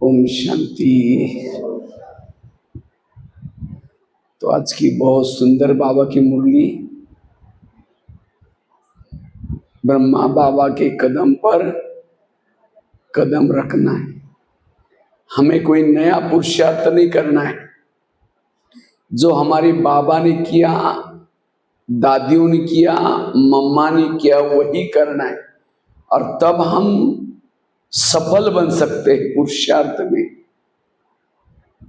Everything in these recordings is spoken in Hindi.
ओम शांति। तो आज की बहुत सुंदर बाबा की मुरली ब्रह्मा बाबा के कदम पर कदम रखना है। हमें कोई नया पुरुषार्थ नहीं करना है। जो हमारी बाबा ने किया, दादियों ने किया, मम्मा ने किया, वही करना है और तब हम सफल बन सकते हैं पुरुषार्थ में।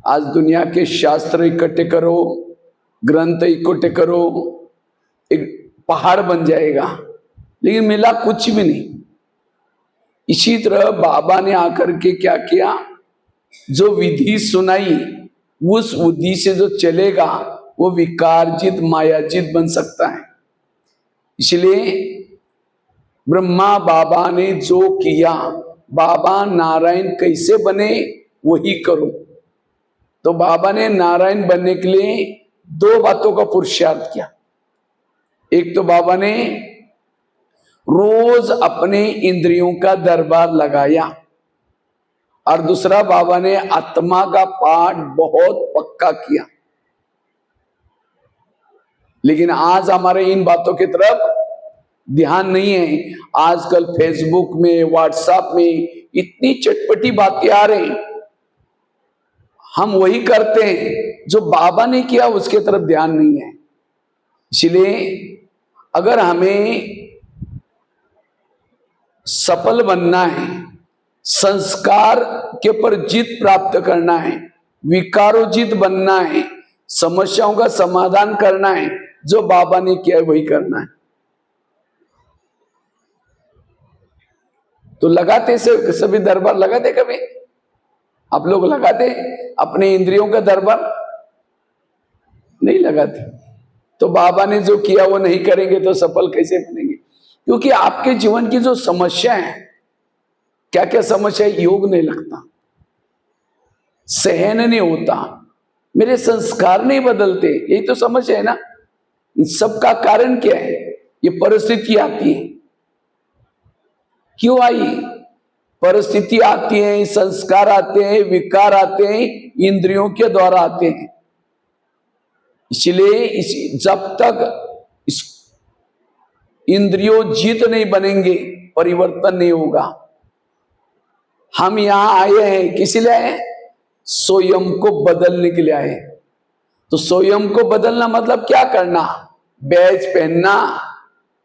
आज दुनिया के शास्त्र इकट्ठे करो, ग्रंथ इकट्ठे करो, एक पहाड़ बन जाएगा, लेकिन मिला कुछ भी नहीं। इसी तरह बाबा ने आकर के क्या किया, जो विधि सुनाई उस विधि से जो चलेगा वो विकारजित मायाजित बन सकता है। इसलिए ब्रह्मा बाबा ने जो किया, बाबा नारायण कैसे बने वही करो। तो बाबा ने नारायण बनने के लिए दो बातों का पुरुषार्थ किया। एक तो बाबा ने रोज अपने इंद्रियों का दरबार लगाया और दूसरा बाबा ने आत्मा का पाठ बहुत पक्का किया। लेकिन आज हमारे इन बातों की तरफ ध्यान नहीं है। आजकल फेसबुक में, व्हाट्सएप में इतनी चटपटी बातें आ रही, हम वही करते हैं जो बाबा ने किया, उसके तरफ ध्यान नहीं है। इसलिए अगर हमें सफल बनना है, संस्कार के ऊपर जीत प्राप्त करना है, विकारोजित बनना है, समस्याओं का समाधान करना है, जो बाबा ने किया वही करना है। तो लगाते से सभी दरबार लगाते, कभी आप लोग लगाते अपने इंद्रियों का दरबार? नहीं लगाते। तो बाबा ने जो किया वो नहीं करेंगे तो सफल कैसे बनेंगे? क्योंकि आपके जीवन की जो समस्या है, क्या क्या समस्या है, योग नहीं लगता, सहन नहीं होता, मेरे संस्कार नहीं बदलते, यही तो समस्या है ना। इन सब का कारण क्या है? ये परिस्थिति आती है। क्यों आई? परिस्थिति आती है, संस्कार आते हैं, विकार आते हैं, इंद्रियों के द्वारा आते हैं। इसलिए जब तक इस इंद्रियों जीत नहीं बनेंगे, परिवर्तन नहीं होगा। हम यहां आए हैं किस लिए आए? स्वयं को बदलने के लिए आए। तो स्वयं को बदलना मतलब क्या करना? बैज पहनना,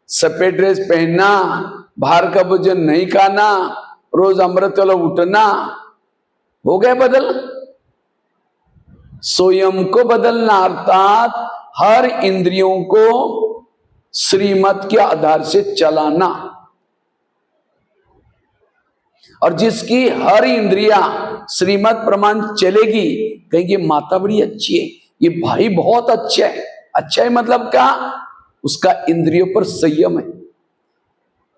सफेद ड्रेस पहनना, बाहर का भोजन नहीं खाना, रोज अमृत वाला उठना, हो गया बदल। स्वयं को बदलना अर्थात हर इंद्रियों को श्रीमत के आधार से चलाना। और जिसकी हर इंद्रिया श्रीमत प्रमाण चलेगी, कहेंगे माता बड़ी अच्छी है, ये भाई बहुत अच्छा है। अच्छा है मतलब क्या? उसका इंद्रियों पर संयम है।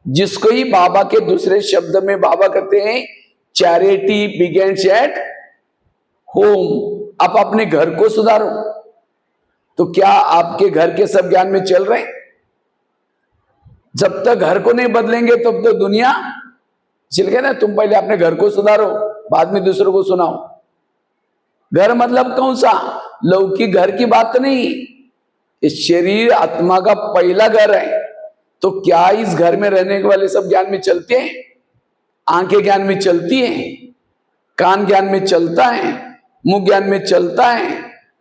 जिसको ही बाबा के दूसरे शब्द में बाबा कहते हैं चैरिटी बिगिंस एट होम। आप अपने घर को सुधारो। तो क्या आपके घर के सब ज्ञान में चल रहे हैं? जब तक घर को नहीं बदलेंगे तब तो दुनिया चल गया ना। तुम पहले अपने घर को सुधारो, बाद में दूसरों को सुनाओ। घर मतलब कौन सा? लौकिक घर की बात नहीं, इस शरीर आत्मा का पहला घर है। तो क्या इस घर में रहने वाले सब ज्ञान में चलते हैं? आंखें ज्ञान में चलती हैं, कान ज्ञान में चलता है, मुंह ज्ञान में चलता है,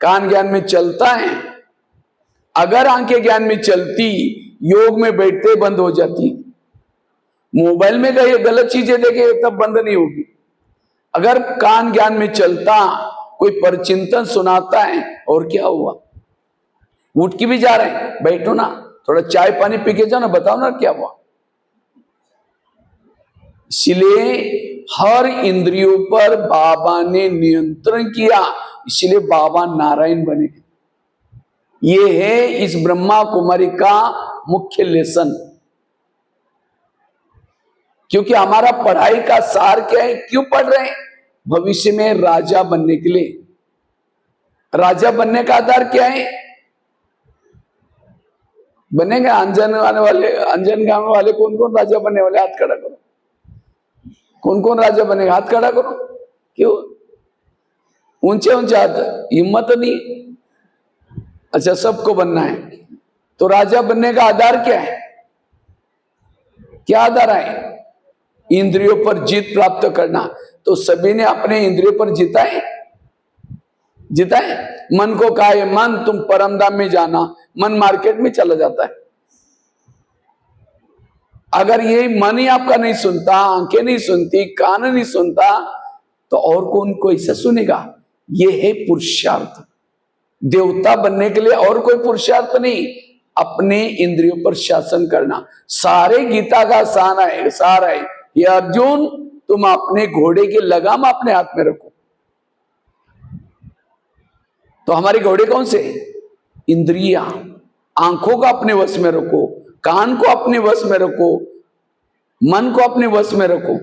कान ज्ञान में चलता है। अगर आंखें ज्ञान में चलती, योग में बैठते बंद हो जाती। मोबाइल में गए गलत चीजें देखे तब बंद नहीं होगी। अगर कान ज्ञान में चलता, कोई परचिंतन सुनाता है, और क्या हुआ? उठ के भी जा रहे हैं, बैठो ना, थोड़ा चाय पानी पी के जाओ ना, बताओ ना क्या हुआ। इसलिए हर इंद्रियों पर बाबा ने नियंत्रण किया, इसलिए बाबा नारायण बने। ये है इस ब्रह्मा कुमारी का मुख्य लेसन। क्योंकि हमारा पढ़ाई का सार क्या है? क्यों पढ़ रहे हैं? भविष्य में राजा बनने के लिए। राजा बनने का आधार क्या है? बनेंगे अंजन वाले, अंजन गांव वाले कौन कौन राजा बनने वाले? हाथ खड़ा करो। कौन कौन राजा बनेगा? हाथ खड़ा करो। क्यों? ऊंचे ऊंचे हिम्मत नहीं। अच्छा, सबको बनना है तो राजा बनने का आधार क्या है? क्या आधार है? इंद्रियों पर जीत प्राप्त करना। तो सभी ने अपने इंद्रियों पर जीता है, जीता है। मन को कहा है, मन तुम परमधाम में जाना, मन मार्केट में चला जाता है। अगर ये मन ही आपका नहीं सुनता, आंखें नहीं सुनती, कान नहीं सुनता, तो और कौन कोई से सुनेगा? ये है पुरुषार्थ। देवता बनने के लिए और कोई पुरुषार्थ नहीं, अपने इंद्रियों पर शासन करना। सारे गीता का सार है ये अर्जुन, तुम अपने घोड़े की लगाम अपने हाथ में रखो। तो हमारे घोड़े कौन से? इंद्रिया। आंखों को अपने वश में रखो, कान को अपने वश में रखो, मन को अपने वश में रखो।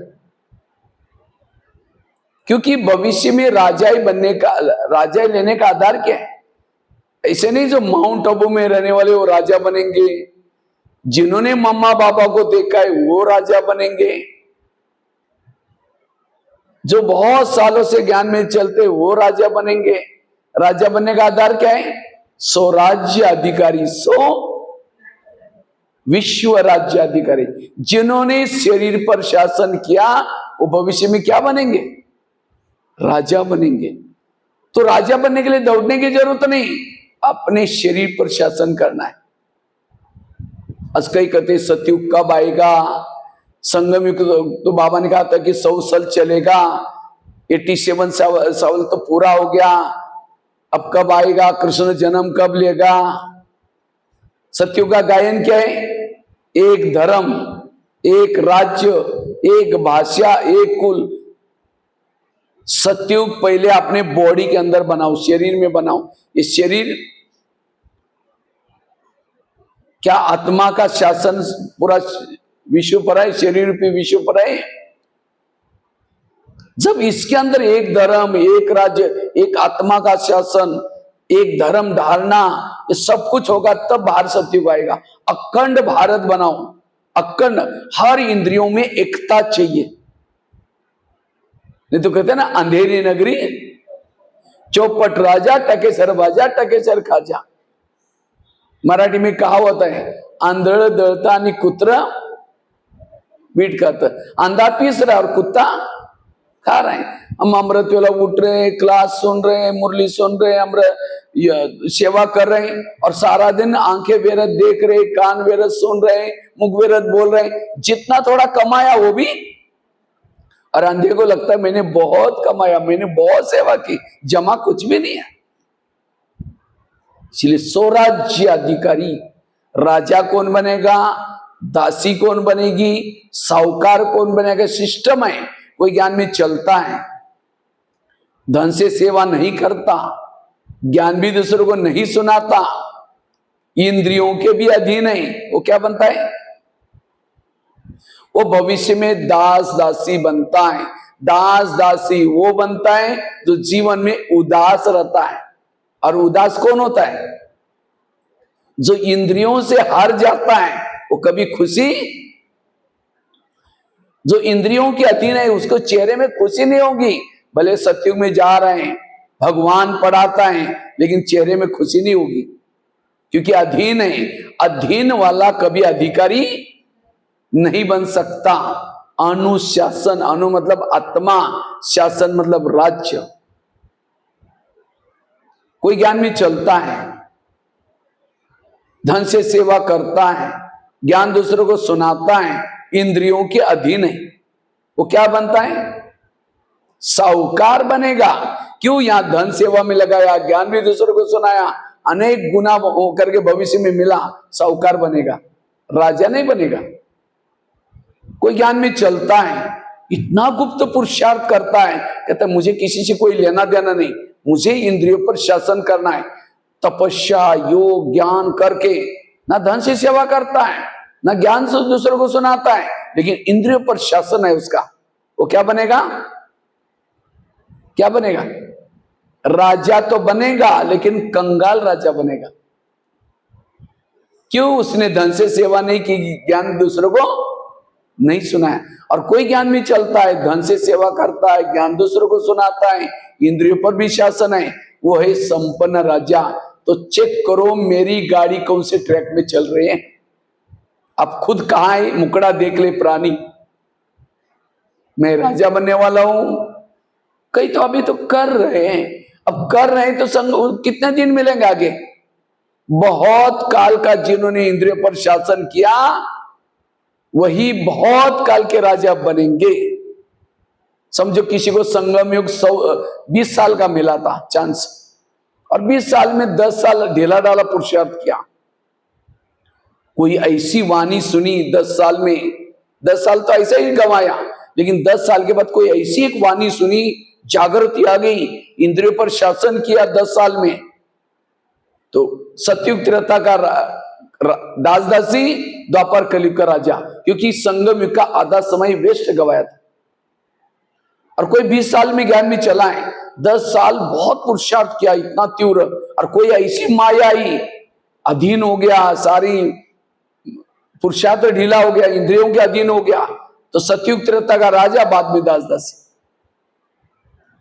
क्योंकि भविष्य में राजा ही बनने का, राजा ही लेने का आधार क्या है? ऐसे नहीं जो माउंट आबू में रहने वाले वो राजा बनेंगे, जिन्होंने मम्मा पापा को देखा है वो राजा बनेंगे, जो बहुत सालों से ज्ञान में चलते वो राजा बनेंगे। राजा बनने का आधार क्या है? स्वराज्य अधिकारी, विश्व राज्य अधिकारी। जिन्होंने शरीर पर शासन किया वो भविष्य में क्या बनेंगे? राजा बनेंगे। तो राजा बनने के लिए दौड़ने की जरूरत नहीं, अपने शरीर पर शासन करना है। आज कई कहते सतयुग कब आएगा, संगम युग तो बाबा ने कहा था कि 100 साल चलेगा, 87 साल तो पूरा हो गया, अब कब आएगा, कृष्ण जन्म कब लेगा। सतयुग का गायन क्या है? एक धर्म, एक राज्य, एक भाषा, एक कुल। सतयुग पहले अपने बॉडी के अंदर बनाओ, शरीर में बनाओ। ये शरीर क्या आत्मा का शासन पूरा विश्व पर है, शरीर रूपी विश्व पर है? जब इसके अंदर एक धर्म, एक राज्य, एक आत्मा का शासन, एक धर्म धारणा, ये सब कुछ होगा, तब भारत सतयुग आएगा। अखंड भारत बनाओ, अखंड, हर इंद्रियों में एकता चाहिए। नहीं तो कहते हैं ना, अंधेरी नगरी चौपट राजा, टकेसर बाजा, टकेसर खाजा। मराठी में कहावत है, आंधळ दळता आणि कुत्रा मीठ खाता। अंधा पीस रहा और कुत्ता खा रहे हैं। हम अमृत वेला उठ रहे हैं, क्लास सुन रहे हैं, मुरली सुन रहे हैं, अमृत सेवा कर रहे हैं, और सारा दिन आंखें वेरत देख रहे, कान वेरत सुन रहे, मुख वेरत बोल रहे। जितना थोड़ा कमाया वो भी, और अंधे को लगता है मैंने बहुत कमाया, मैंने बहुत सेवा की, जमा कुछ भी नहीं है। इसलिए स्वराज्य अधिकारी, राजा कौन बनेगा, दासी कौन बनेगी, साहूकार कौन बनेगा, सिस्टम है, कोई ज्ञान में चलता है, धन से सेवा नहीं करता, ज्ञान भी दूसरों को नहीं सुनाता, इंद्रियों के भी अधीन है, वो क्या बनता है? वो भविष्य में दास दासी बनता है। दास दासी वो बनता है जो जीवन में उदास रहता है। और उदास कौन होता है? जो इंद्रियों से हार जाता है, वो कभी खुशी, जो इंद्रियों के अधीन है उसको चेहरे में खुशी नहीं होगी। भले सतयुग में जा रहे हैं, भगवान पढ़ाता है, लेकिन चेहरे में खुशी नहीं होगी, क्योंकि अधीन है। अधीन वाला कभी अधिकारी नहीं बन सकता। अनुशासन, अनु मतलब आत्मा, शासन मतलब राज्य। कोई ज्ञान में चलता है, धन से सेवा करता है, ज्ञान दूसरों को सुनाता है, इंद्रियों के अधीन है, वो क्या बनता है? साहूकार बनेगा। क्यों? यहां धन सेवा में लगाया, ज्ञान भी दूसरों को सुनाया, अनेक गुना होकर के भविष्य में मिला, साहूकार बनेगा, राजा नहीं बनेगा। कोई ज्ञान में चलता है, इतना गुप्त पुरुषार्थ करता है, कहता है मुझे किसी से कोई लेना देना नहीं, मुझे इंद्रियों पर शासन करना है। तपस्या, योग, ज्ञान करके ना धन से सेवा करता है, ना ज्ञान से दूसरों को सुनाता है, लेकिन इंद्रियों पर शासन है उसका, वो क्या बनेगा? क्या बनेगा? राजा तो बनेगा, लेकिन कंगाल राजा बनेगा। क्यों? उसने धन से सेवा नहीं की, ज्ञान दूसरों को नहीं सुना है। और कोई ज्ञान भी चलता है, धन से सेवा करता है, ज्ञान दूसरों को सुनाता है, इंद्रियों पर भी शासन है, वो है संपन्न राजा। तो चेक करो मेरी गाड़ी कौन से ट्रैक में चल रही है। अब खुद कहा है, मुकड़ा देख ले प्राणी, मैं राजा बनने वाला हूं। कई तो अभी तो कर रहे हैं, अब कर रहे हैं तो संग कितने दिन मिलेंगे आगे। बहुत काल का जिन्होंने इंद्रियों पर शासन किया वही बहुत काल के राजा बनेंगे। समझो किसी को संगम युग 20 साल का मिला था चांस, और 20 साल में 10 साल ढीला डाला पुरुषार्थ किया। कोई ऐसी वाणी सुनी 10 साल में, 10 साल तो ऐसा ही गंवाया, लेकिन 10 साल के बाद कोई ऐसी एक वाणी सुनी, जागृति आ गई, इंद्रियों पर शासन किया 10 साल में। तो सतयुग त्रेता का दास दासी, द्वापर कलयुग का राजा, क्योंकि संगम युग का आधा समय वेस्ट गवाया था। और कोई 20 साल में ज्ञान में चला है, 10 साल बहुत पुरुषार्थ किया इतना तीव्र, और कोई ऐसी माया आई, अधीन हो गया, सारी पुरुषार्थ ढीला हो गया, इंद्रियों के अधीन हो गया, तो सतयुग त्रेता का राजा, बाद में दास दासी।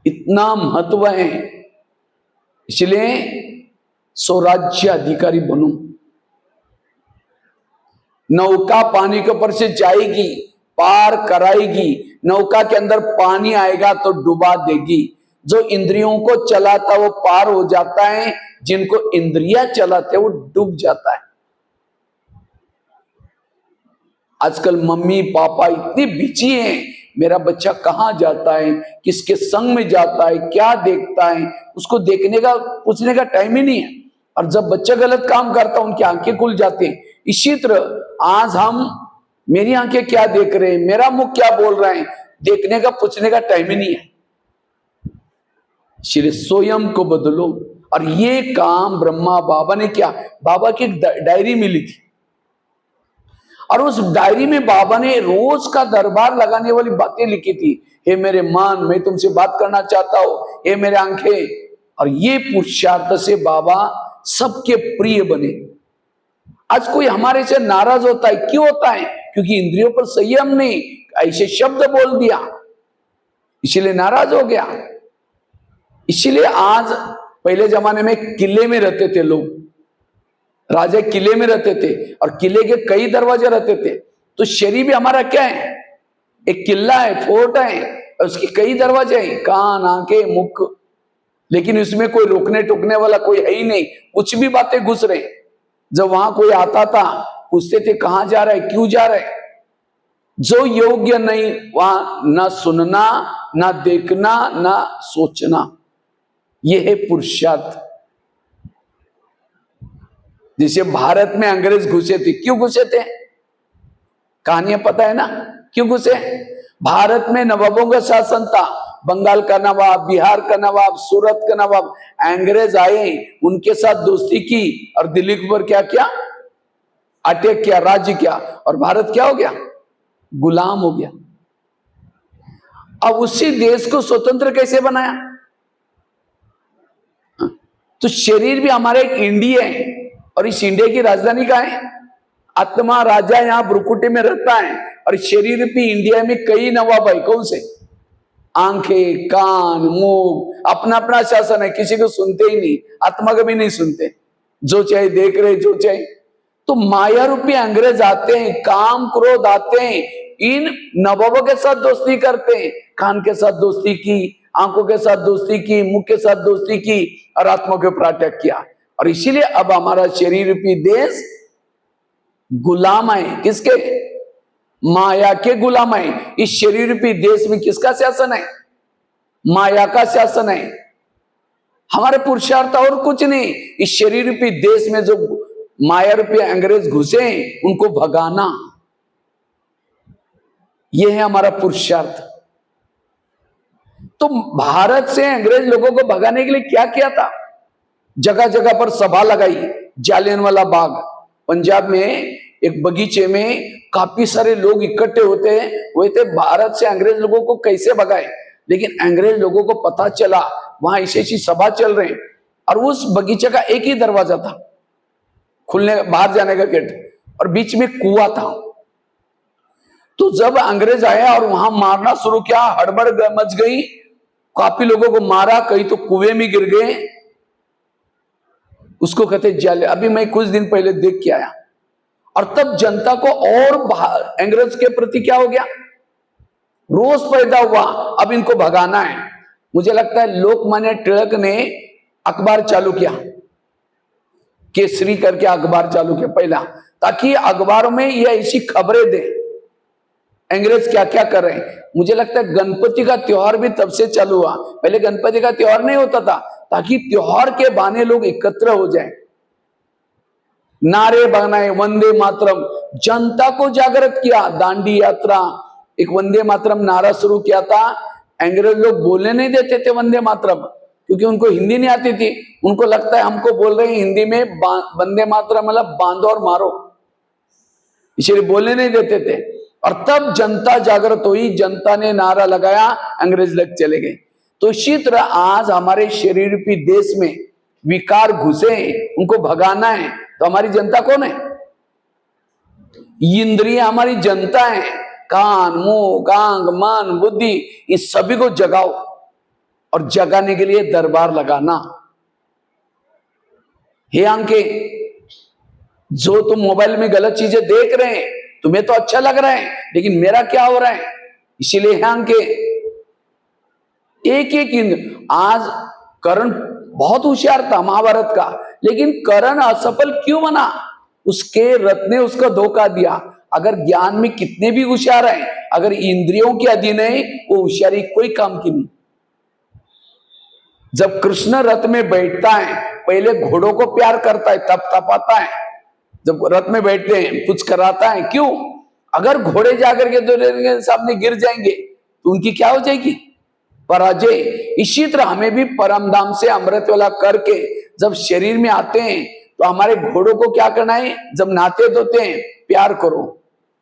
इतना महत्व है, इसलिए स्वराज्य अधिकारी बनो। नौका पानी के ऊपर से जाएगी, पार कराएगी, नौका के अंदर पानी आएगा तो डुबा देगी। जो इंद्रियों को चलाता वो पार हो जाता है, जिनको इंद्रियां चलाते वो डूब जाता है। आजकल मम्मी पापा इतने बिजी हैं, मेरा बच्चा कहां जाता है, किसके संग में जाता है, क्या देखता है, उसको देखने का पूछने का टाइम ही नहीं है। और जब बच्चा गलत काम करता है उनकी आंखें खुल जाती हैं। इसी तरह आज हम, मेरी आंखें क्या देख रहे हैं, मेरा मुख क्या बोल रहा है, देखने का पूछने का टाइम ही नहीं है। इसलिए स्वयं को बदलो। और ये काम ब्रह्मा बाबा ने किया। बाबा की एक डायरी मिली थी, और उस डायरी में बाबा ने रोज का दरबार लगाने वाली बातें लिखी थी। हे मेरे मन, मैं तुमसे बात करना चाहता हूं, हे मेरे आंखें। और ये पुरुषार्थ से बाबा सबके प्रिय बने। आज कोई हमारे से नाराज होता है, क्यों होता है? क्योंकि इंद्रियों पर संयम नहीं, ऐसे शब्द बोल दिया, इसलिए नाराज हो गया। इसलिए आज, पहले जमाने में किले में रहते थे लोग, राजा किले में रहते थे, और किले के कई दरवाजे रहते थे। तो शरीर भी हमारा क्या है? एक किला है, फोर्ट है, और उसकी कई दरवाजे हैं, कान, आंखें, मुख, लेकिन उसमें कोई रोकने टोकने वाला कोई है ही नहीं, कुछ भी बातें घुस रहे। जब वहां कोई आता था, पूछते थे कहां जा रहा है, क्यों जा रहा है। जो योग्य नहीं वहां ना सुनना, ना देखना, ना सोचना। यह है पुरुषार्थ। जैसे भारत में अंग्रेज घुसे थे, क्यों घुसे थे? कहानियां पता है ना क्यों घुसे? भारत में नवाबों का शासन था, बंगाल का नवाब, बिहार का नवाब, सूरत का नवाब। अंग्रेज आए, उनके साथ दोस्ती की, और दिल्ली के ऊपर क्या किया? अटैक किया, राज्य किया, और भारत क्या हो गया? गुलाम हो गया। अब उसी देश को स्वतंत्र कैसे बनाया? तो शरीर भी हमारा एक इंडिया है, और इस इंडिया की राजधानी कहाँ है? आत्मा राजा यहां ब्रुकुटी में रहता है, और शरीर भी इंडिया में कई नवाब है। कौन से? आंखें, कान, मुंह, अपना अपना शासन है, किसी को सुनते ही नहीं, आत्मा कभी नहीं सुनते, जो चाहे देख रहे, जो चाहे। तो माया रूपी अंग्रेज आते हैं, काम क्रोध आते हैं, इन नवाबों के साथ दोस्ती करते हैं। कान के साथ दोस्ती की, आंखों के साथ दोस्ती की, मुख के साथ दोस्ती की, और आत्मा के ऊपर अटैक किया। और इसीलिए अब हमारा शरीर रूपी देश गुलाम है। किसके? माया के गुलाम है। इस शरीर रूपी देश में किसका शासन है? माया का शासन है। हमारे पुरुषार्थ और कुछ नहीं। इस शरीर रूपी देश में जो माया रूपी अंग्रेज घुसे, उनको भगाना, यह है हमारा पुरुषार्थ। तो भारत से अंग्रेज लोगों को भगाने के लिए क्या किया था? जगह जगह पर सभा लगाई। जालियनवाला बाग, पंजाब में एक बगीचे में काफी सारे लोग इकट्ठे होते हैं, वो थे भारत से अंग्रेज लोगों को कैसे भगाए। लेकिन अंग्रेज लोगों को पता चला वहां ऐसी ऐसी सभा चल रही, और उस बगीचे का एक ही दरवाजा था, खुलने बाहर जाने का गेट, और बीच में कुआं था। तो जब अंग्रेज आया और वहां मारना शुरू किया, हड़बड़ मच गई, काफी लोगों को मारा, कई तो कुएं में गिर गए, उसको कहते जेल। अभी मैं कुछ दिन पहले देख के आया। और तब जनता को और अंग्रेज के प्रति क्या हो गया, रोष पैदा हुआ, अब इनको भगाना है। मुझे लगता है लोकमान्य तिलक ने अखबार चालू किया, केसरी करके अखबार चालू किया पहला, ताकि अखबारों में ये ऐसी खबरें दे अंग्रेज क्या क्या कर रहे हैं। मुझे लगता है गणपति का त्योहार भी तब से चालू हुआ, पहले गणपति का त्योहार नहीं होता था, ताकि त्योहार के बहाने लोग एकत्र हो जाएं, नारे बनाए, वंदे मातरम, जनता को जागृत किया। दांडी यात्रा, एक वंदे मातरम नारा शुरू किया था। अंग्रेज लोग बोलने नहीं देते थे वंदे मातरम, क्योंकि उनको हिंदी नहीं आती थी। उनको लगता है हमको बोल रहे हैं हिंदी में, वंदे मातरम मतलब बांधो और मारो, इसलिए बोलने नहीं देते थे। और तब जनता जागृत हुई, जनता ने नारा लगाया, अंग्रेज लग चले गए। तो इसी तरह आज हमारे शरीर रूपी देश में विकार घुसे, उनको भगाना है, तो हमारी जनता कौन है? इंद्रियां हमारी जनता है, कान, मुंह, गांग, मन, बुद्धि, इस सभी को जगाओ। और जगाने के लिए दरबार लगाना। हे आंके, जो तुम मोबाइल में गलत चीजें देख रहे हैं, तुम्हें तो अच्छा लग रहा है, लेकिन मेरा क्या हो रहा है? इसीलिए हे आंके, एक एक इंद्र, आज कर्ण बहुत होशियार था महाभारत का, लेकिन कर्ण असफल क्यों बना? उसके रथ ने उसको धोखा दिया। अगर ज्ञान में कितने भी होशियार हैं, अगर इंद्रियों के अधीन है, वो होशियारी कोई काम की नहीं। जब कृष्ण रथ में बैठता है, पहले घोड़ों को प्यार करता है, तब तपाता है। जब रथ में बैठते हैं कुछ कराता है, क्यों? अगर घोड़े जाकर के सामने गिर जाएंगे तो उनकी क्या हो जाएगी? पराजय। इसी तरह हमें भी परम धाम से अमृत वाला करके जब शरीर में आते हैं, तो हमारे घोड़ों को क्या करना है? जब नहाते धोते हैं, प्यार करो।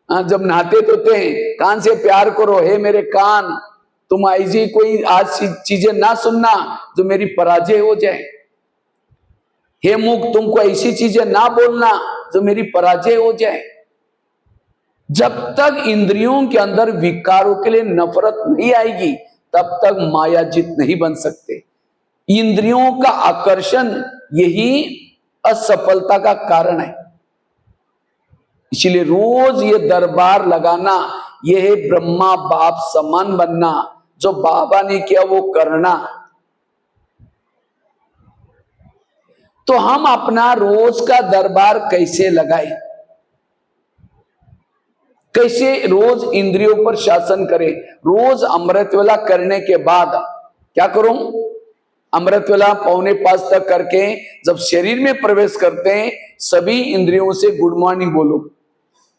जब नहाते धोते हैं, कान से प्यार करो, हे मेरे कान, तुम ऐसी कोई आज चीजें ना सुनना जो मेरी पराजय हो जाए। हे मुख, तुमको ऐसी चीजें ना बोलना जो मेरी पराजय हो जाए। जब तक इंद्रियों के अंदर विकारों के लिए नफरत नहीं आएगी, तब तक माया जित नहीं बन सकते। इंद्रियों का आकर्षण यही असफलता का कारण है। इसलिए रोज ये दरबार लगाना, यह है ब्रह्मा बाप समान बनना। जो बाबा ने किया वो करना। तो हम अपना रोज का दरबार कैसे लगाएं? कैसे रोज इंद्रियों पर शासन करें? रोज अमृतवेला करने के बाद क्या करूं? अमृतवेला 4:45 तक करके जब शरीर में प्रवेश करते हैं, सभी इंद्रियों से गुड मॉर्निंग बोलो,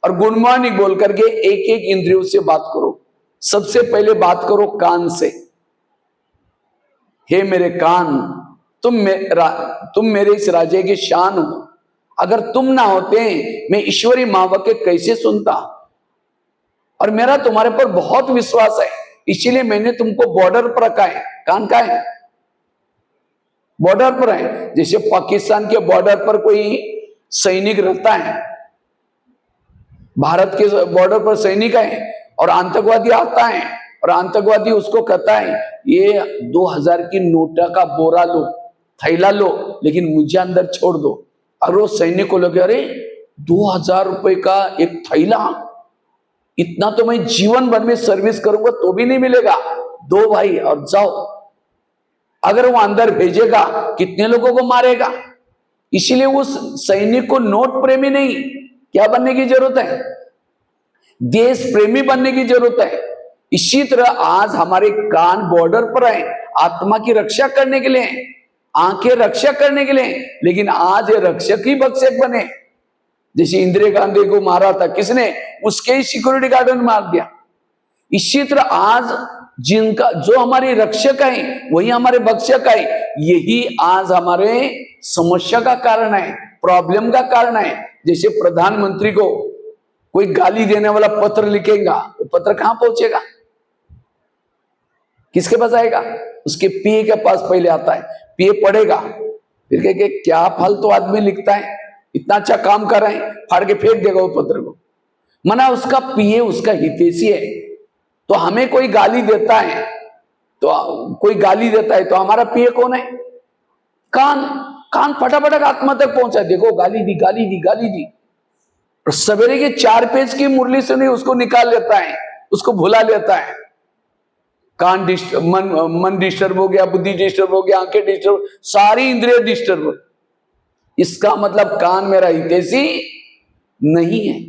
और गुड मॉर्निंग बोल करके एक एक इंद्रियों से बात करो। सबसे पहले बात करो कान से। हे मेरे कान, तुम मेरे इस राज्य की शान हो। अगर तुम ना होते, मैं ईश्वरी महावाक्य कैसे सुनता? और मेरा तुम्हारे पर बहुत विश्वास है, इसीलिए मैंने तुमको बॉर्डर पर रखा है। कान का है, बॉर्डर पर है। जैसे पाकिस्तान के बॉर्डर पर कोई सैनिक रहता है, भारत के बॉर्डर पर सैनिक है, और आतंकवादी आता है, और आतंकवादी उसको कहता है ये 2000 की नोटा का बोरा लो, थैला लो, लेकिन मुझे अंदर छोड़ दो। और वो सैनिक को लगे, अरे 2000 रुपए का एक थैला, इतना तो मैं जीवन भर में सर्विस करूंगा तो भी नहीं मिलेगा, दो भाई और जाओ। अगर वो अंदर भेजेगा, कितने लोगों को मारेगा? इसीलिए उस सैनिक को नोट प्रेमी नहीं, क्या बनने की जरूरत है? देश प्रेमी बनने की जरूरत है। इसी तरह आज हमारे कान बॉर्डर पर है, आत्मा की रक्षा करने के लिए, आंखें रक्षा करने के लिए, लेकिन आज ये रक्षक ही भक्षक बने। जैसे इंदिरा गांधी को मारा था किसने? उसके ही सिक्योरिटी गार्ड ने मार दिया। इसी तरह आज जिनका जो हमारे रक्षक है वही हमारे भक्षक है। यही आज हमारे समस्या का कारण है, प्रॉब्लम का कारण है। जैसे प्रधानमंत्री को कोई गाली देने वाला पत्र लिखेगा, वो पत्र कहां पहुंचेगा? किसके पास आएगा? उसके पीए के पास पहले आता है, पीए पढ़ेगा, फिर कहेगा क्या फालतू आदमी लिखता है, इतना अच्छा काम कर रहे हैं, फाड़ के फेंक देगा वो पत्र को। मना उसका पिए उसका हितैषी है। तो हमें कोई गाली देता है तो हमारा पिए कौन है? कान। कान फटाफट आत्मा तक पहुंचा, देखो गाली दी गाली दी गाली दी, और सवेरे के 4 पेज की मुरली से नहीं उसको निकाल लेता है, उसको भुला लेता है। कान डिस्टर्ब, मन डिस्टर्ब हो गया, बुद्धि डिस्टर्ब हो गया, आंखें डिस्टर्ब, सारी इंद्रिय डिस्टर्ब। इसका मतलब कान मेरा हितैषी नहीं है।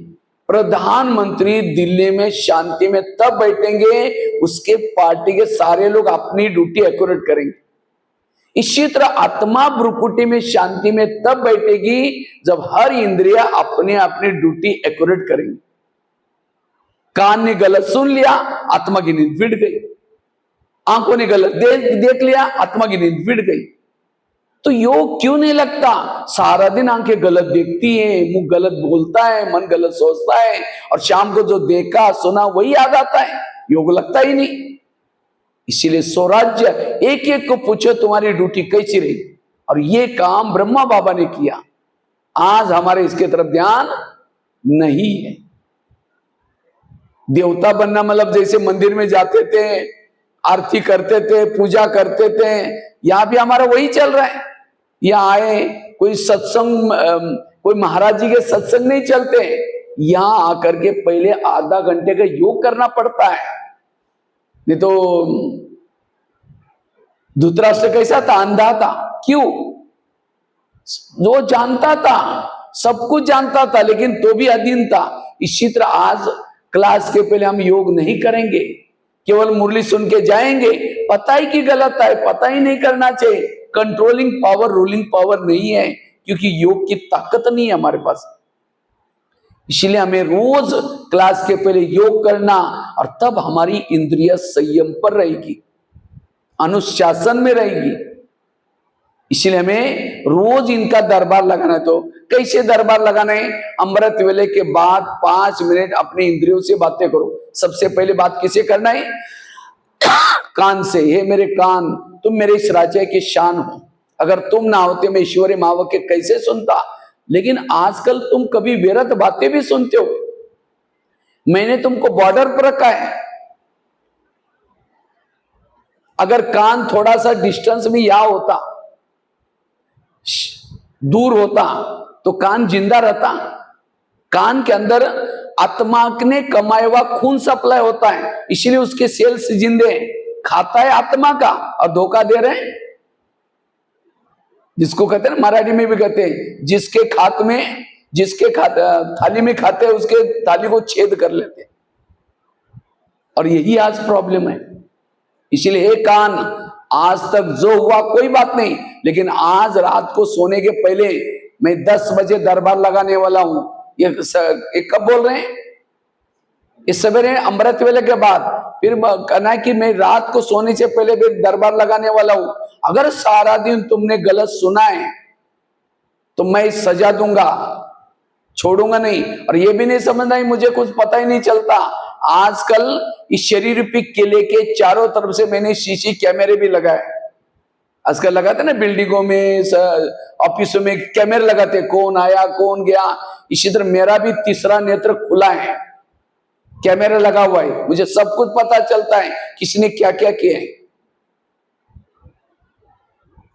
प्रधानमंत्री दिल्ली में शांति में तब बैठेंगे उसके पार्टी के सारे लोग अपनी ड्यूटी एक्यूरेट करेंगे। इसी तरह आत्मा भ्रुकुटी में शांति में तब बैठेगी जब हर इंद्रिया अपने अपनी ड्यूटी एक्यूरेट करेंगी। कान ने गलत सुन लिया, आत्मा की नींद फिट गई। आंखों ने गलत देख लिया, आत्मा की नींद फिट गई। तो योग क्यों नहीं लगता? सारा दिन आंखें गलत देखती हैं, मुंह गलत बोलता है, मन गलत सोचता है, और शाम को जो देखा सुना वही याद आता है, योग लगता ही नहीं। इसीलिए स्वराज्य एक एक को पूछो तुम्हारी ड्यूटी कैसी रही, और ये काम ब्रह्मा बाबा ने किया। आज हमारे इसके तरफ ध्यान नहीं है। देवता बनना मतलब जैसे मंदिर में जाते थे, आरती करते थे, पूजा करते थे, यहां भी हमारा वही चल रहा है। यहाँ आए कोई सत्संग, कोई महाराज जी के सत्संग नहीं चलते, यहां आकर के पहले आधा घंटे का योग करना पड़ता है। नहीं तो धृतराष्ट्र कैसा था? अंधा था। क्यों? वो जानता था, सब कुछ जानता था, लेकिन तो भी अधीन था। इसी तरह आज क्लास के पहले हम योग नहीं करेंगे, केवल मुरली सुन के जाएंगे। पता ही कि गलत है, पता ही नहीं करना चाहिए। कंट्रोलिंग पावर, रूलिंग पावर नहीं है, क्योंकि योग की ताकत नहीं है हमारे पास। इसलिए हमें रोज क्लास के पहले योग करना, और तब हमारी इंद्रिय संयम पर रहेगी, अनुशासन में रहेगी। इसलिए हमें रोज इनका दरबार लगाना है। तो कैसे दरबार लगाना है? अमृत वेले के बाद 5 मिनट अपने इंद्रियों से बातें करो। सबसे पहले बात किसे करना है? कान से। हे मेरे कान, तुम मेरे इस राज्य की शान हो, अगर तुम ना होते मैं ईश्वरी महावाक्य कैसे सुनता। लेकिन आजकल तुम कभी व्यर्थ बातें भी सुनते हो। मैंने तुमको बॉर्डर पर रखा है। अगर कान थोड़ा सा डिस्टेंस में या होता, दूर होता, तो कान जिंदा रहता। कान के अंदर आत्मा ने कमाया हुआ खून सप्लाई होता है, इसलिए उसके सेल्स जिंदे हैं। खाता है आत्मा का और धोखा दे रहे हैं। जिसको कहते हैं, मराठी में भी कहते हैं, जिसके थाली में खाते हैं उसके थाली को छेद कर लेते हैं। और यही आज प्रॉब्लम है। इसलिए एक कान, आज तक जो हुआ कोई बात नहीं, लेकिन आज रात को सोने के पहले मैं 10 बजे दरबार लगाने वाला हूं। ये कब बोल रहे हैं? इस सवेरे अमृत वेले के बाद। फिर कहना है कि मैं रात को सोने से पहले भी दरबार लगाने वाला हूं। अगर सारा दिन तुमने गलत सुना है तो मैं सजा दूंगा, छोड़ूंगा नहीं। और ये भी नहीं समझना मुझे कुछ पता ही नहीं चलता। आजकल इस शरीर रूपी किले के चारों तरफ से मैंने सीसी कैमरे भी लगाए। आजकल लगाते ना बिल्डिंगों में, ऑफिसों में कैमरे लगाते, कौन आया कौन गया। इसी तरह मेरा भी तीसरा नेत्र खुला है, कैमरा लगा हुआ है, मुझे सब कुछ पता चलता है किसने क्या क्या किया है।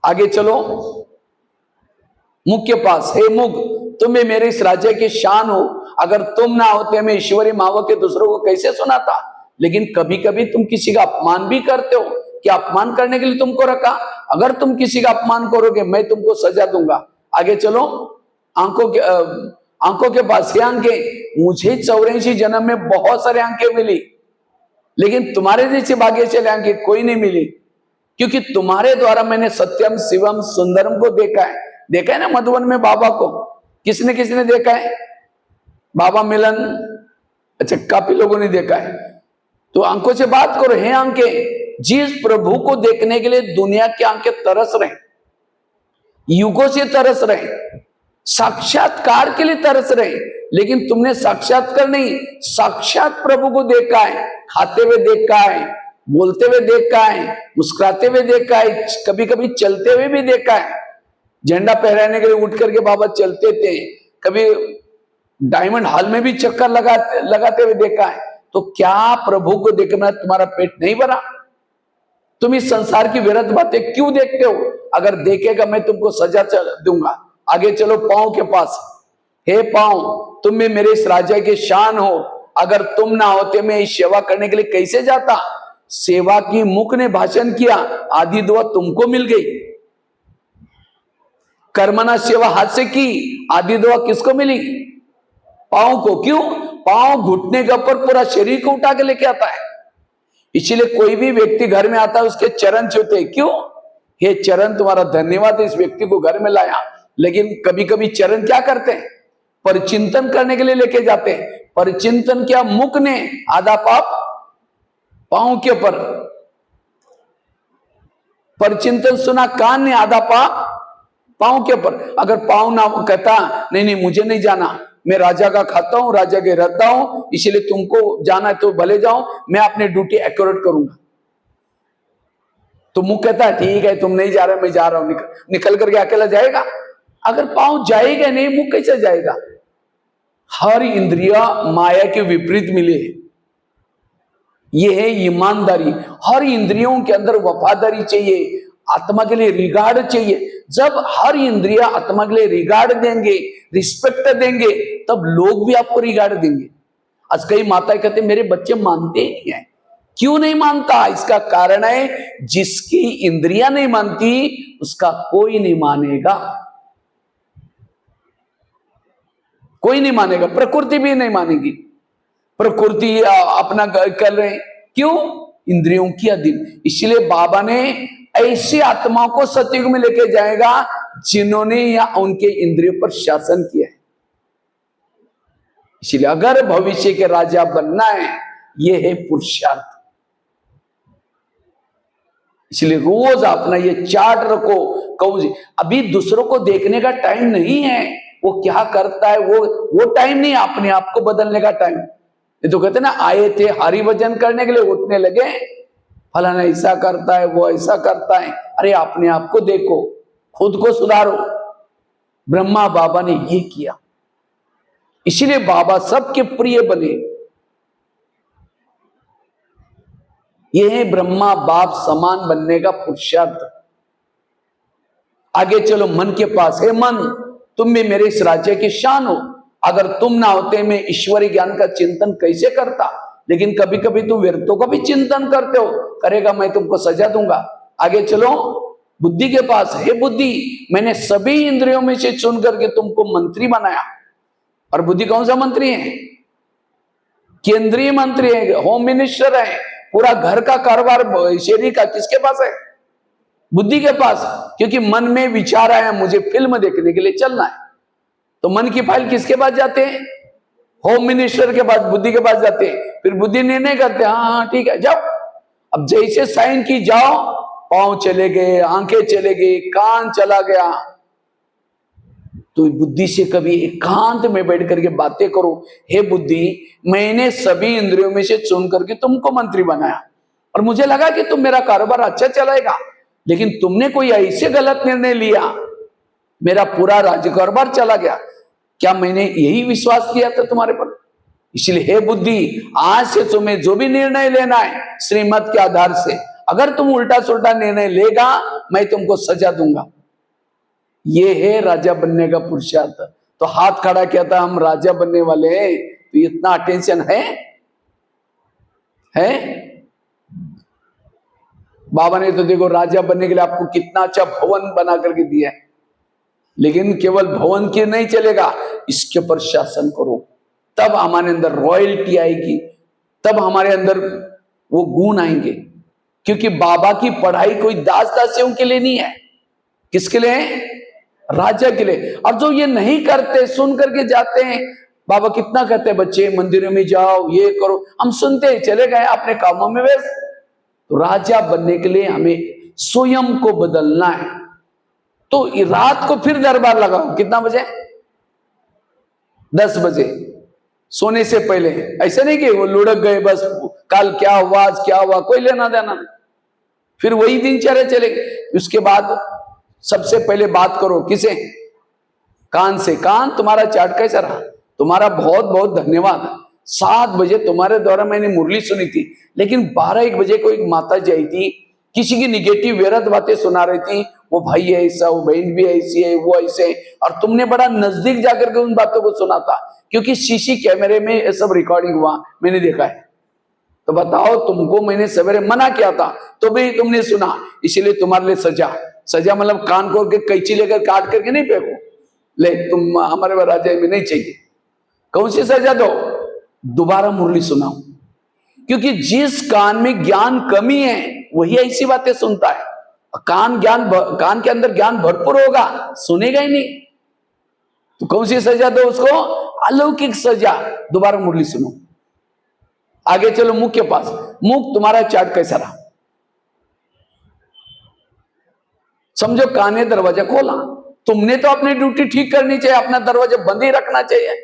आगे चलो मुख के पास। हे मुख, तुम्हें मेरे इस राज्य की शान हो, अगर तुम ना होते मैं ईश्वरी महावाक्य दूसरों को कैसे सुनाता। लेकिन कभी कभी तुम किसी का अपमान भी करते हो, क्या अपमान करने के लिए तुमको रखा? अगर तुम किसी का अपमान करोगे मैं तुमको सजा दूंगा। आगे चलो आंखों के पास। ये आंखें, मुझे 84 जन्म में बहुत सारे आंखें मिली, लेकिन तुम्हारे जैसे भाग्यशाली आंखें कोई नहीं मिली, क्योंकि तुम्हारे द्वारा मैंने सत्यम शिवम सुंदरम को देखा है। देखा है ना मधुबन में बाबा को? किसने किसने देखा है? बाबा मिलन, अच्छा काफी लोगों ने देखा है। तो आंखों से बात करो। हे आंखें, जिस प्रभु को देखने के लिए दुनिया की आंखें तरस रहे, युगों से तरस रहे, साक्षात्कार के लिए तरस रहे, लेकिन तुमने साक्षात्कार नहीं, साक्षात प्रभु को देखा है। खाते हुए देखा है, बोलते हुए देखा है, मुस्कुराते हुए देखा है, कभी कभी चलते हुए भी देखा है। झंडा फहराने के लिए उठ करके बाबा चलते थे, कभी डायमंड हॉल में भी चक्कर लगाते हुए देखा है। तो क्या प्रभु को देखना तुम्हारा पेट नहीं भरा? तुम इस संसार की व्यर्थ बातें क्यों देखते हो? अगर देखेगा मैं तुमको सजा दूंगा। आगे चलो पांव के पास। हे पांव, तुम भी मेरे इस राजा के शान हो, अगर तुम ना होते मैं इस सेवा करने के लिए कैसे जाता? सेवा की मुख ने भाषण किया, आधी दुआ तुमको मिल गई। कर्मना सेवा हाथ से की, आधी दुआ किसको मिली? पांव को। क्यों? पांव घुटने के ऊपर पूरा शरीर को उठा के लेके आता है। इसीलिए कोई भी व्यक्ति घर में आता है उसके चरण छूते हैं। क्यों? हे चरण, तुम्हारा धन्यवाद इस व्यक्ति को घर में लाया। लेकिन कभी कभी चरण क्या करते हैं? परिचिंतन करने के लिए लेके जाते हैं। परिचिंतन क्या? मुख ने आधा पाप पांव के ऊपर, परिचिंतन सुना कान ने, आधा पाप पांव के ऊपर। अगर पांव ना कहता नहीं नहीं मुझे नहीं जाना, मैं राजा का खाता हूं, राजा के रहता हूं, इसीलिए तुमको जाना है तो भले जाओ, मैं अपनी ड्यूटी एक्यूरेट करूंगा, तो मुंह कहता है ठीक है तुम नहीं जा रहे मैं जा रहा हूं, निकल करके अकेला जाएगा? अगर पांव जाएगा नहीं, मुंह कैसे जाएगा? हर इंद्रिया माया के विपरीत मिले। ये है ईमानदारी। हर इंद्रियों के अंदर वफादारी चाहिए, आत्मा के लिए रिगार्ड चाहिए। जब हर इंद्रिया आत्मा के लिए रिगार्ड देंगे, रिस्पेक्ट देंगे, तब लोग भी आपको रिगार्ड देंगे। आज कई माताएं कहते मेरे बच्चे मानते ही नहीं है। क्यों नहीं मानता? इसका कारण है जिसकी इंद्रिया नहीं मानती उसका कोई नहीं मानेगा, कोई नहीं मानेगा। प्रकृति भी नहीं मानेगी। प्रकृति अपना कर रहे हैं। क्यों? इंद्रियों की अधीन। इसलिए बाबा ने ऐसी आत्माओं को सतयुग में लेके जाएगा जिन्होंने या उनके इंद्रियों पर शासन किया है। इसलिए अगर भविष्य के राजा बनना है, यह है पुरुषार्थ। इसलिए रोज अपना ये चार्ट रखो। कहूँ अभी दूसरों को देखने का टाइम नहीं है, वो क्या करता है वो टाइम नहीं, अपने आप को बदलने का टाइम। ये तो कहते ना, आए थे हरि भजन करने के लिए, उठने लगे फलाना ऐसा करता है वो ऐसा करता है। अरे अपने आप को देखो, खुद को सुधारो। ब्रह्मा बाबा ने ये किया, इसीलिए बाबा सबके प्रिय बने। ये है ब्रह्मा बाप समान बनने का पुरुषार्थ। आगे चलो मन के पास। है मन, तुम भी मेरे इस राज्य की शान हो, अगर तुम ना होते मैं ईश्वरीय ज्ञान का चिंतन कैसे करता? लेकिन कभी कभी तुम व्यर्थों का भी चिंतन करते हो, करेगा मैं तुमको सजा दूंगा। आगे चलो बुद्धि के पास। हे बुद्धि, मैंने सभी इंद्रियों में से चुन करके तुमको मंत्री बनाया। और बुद्धि कौन सा मंत्री है? केंद्रीय मंत्री है, होम मिनिस्टर है। पूरा घर का कारोबार शरीर का किसके पास है? बुद्धि के पास। क्योंकि मन में विचार आया मुझे फिल्म देखने के लिए चलना है, तो मन की फाइल किसके पास जाते हैं? होम मिनिस्टर के पास, बुद्धि के पास जाते हैं। फिर बुद्धि निर्णय करते हैं, हाँ ठीक है जाओ। अब जैसे साइन की जाओ, पांव चले गए, आंखें चले गई, कान चला गया। तो बुद्धि से कभी एकांत में बैठ करके बातें करो। हे बुद्धि, मैंने सभी इंद्रियों में से चुन करके तुमको मंत्री बनाया, और मुझे लगा कि तुम मेरा कारोबार अच्छा चलाएगा, लेकिन तुमने कोई ऐसे गलत निर्णय लिया, मेरा पूरा राज्य कारोबार चला गया। क्या मैंने यही विश्वास किया था तुम्हारे पर? इसलिए हे बुद्धि, आज से तुम्हें जो भी निर्णय लेना है श्रीमत के आधार से, अगर तुम उल्टा सुल्टा निर्णय लेगा मैं तुमको सजा दूंगा। ये है राजा बनने का पुरुषार्थ। तो हाथ खड़ा किया था, हम राजा बनने वाले हैं, तो इतना अटेंशन है? बाबा ने तो देखो राजा बनने के लिए आपको कितना अच्छा भवन बना करके दिया है, लेकिन केवल भवन के नहीं चलेगा, इसके ऊपर शासन करो, तब हमारे अंदर रॉयल्टी आएगी, तब हमारे अंदर वो गुण आएंगे। क्योंकि बाबा की पढ़ाई कोई दास दासियों के लिए नहीं है। किसके लिए है? राजा के लिए। और जो ये नहीं करते, सुन करके जाते हैं, बाबा कितना कहते हैं बच्चे मंदिरों में जाओ, ये करो, हम सुनते चले गए अपने कामों में व्यस्त। तो राजा बनने के लिए हमें स्वयं को बदलना है। तो रात को फिर दरबार लगाओ, कितना बजे? 10 बजे, सोने से पहले। ऐसे नहीं कि वो लुढ़क गए बस, कल क्या हुआ आज क्या हुआ, कोई लेना देना नहीं। फिर वही दिनचर्या चलेगी। उसके बाद सबसे पहले बात करो किसे? कान से। कान, तुम्हारा चार्ट कैसा रहा? तुम्हारा बहुत बहुत धन्यवाद। 7 बजे तुम्हारे द्वारा मैंने मुरली सुनी थी, लेकिन 12-1 बजे को एक माता जी आई थी, किसी की निगेटिव व्यर्थ बातें सुना रही थी, वो भाई है ऐसा, वो बहन भी ऐसी है, वो ऐसे है, और तुमने बड़ा नजदीक जाकर के उन बातों को सुना था, क्योंकि सीसी कैमरे में ये सब रिकॉर्डिंग हुआ, मैंने देखा है। तो बताओ, तुमको मैंने सवेरे मना किया था तो भी तुमने सुना, इसीलिए तुम्हारे लिए सजा। सजा मतलब कान को के कैंची लेकर काट करके नहीं फेंको, ले तुम हमारे राजा में नहीं चाहिए। कौन सी सजा दो? दोबारा मुरली सुनाओ, क्योंकि जिस कान में ज्ञान कमी है वही ऐसी बातें सुनता है। कान के अंदर ज्ञान भरपूर होगा, सुनेगा ही नहीं। तो कौन सी सजा दो उसको? अलौकिक सजा। दोबारा मुरली सुनो। आगे चलो मुख के पास। मुख तुम्हारा चार्ट कैसा रहा? समझो कान ने दरवाजा खोला, तुमने तो अपनी ड्यूटी ठीक करनी चाहिए, अपना दरवाजा बंद ही रखना चाहिए।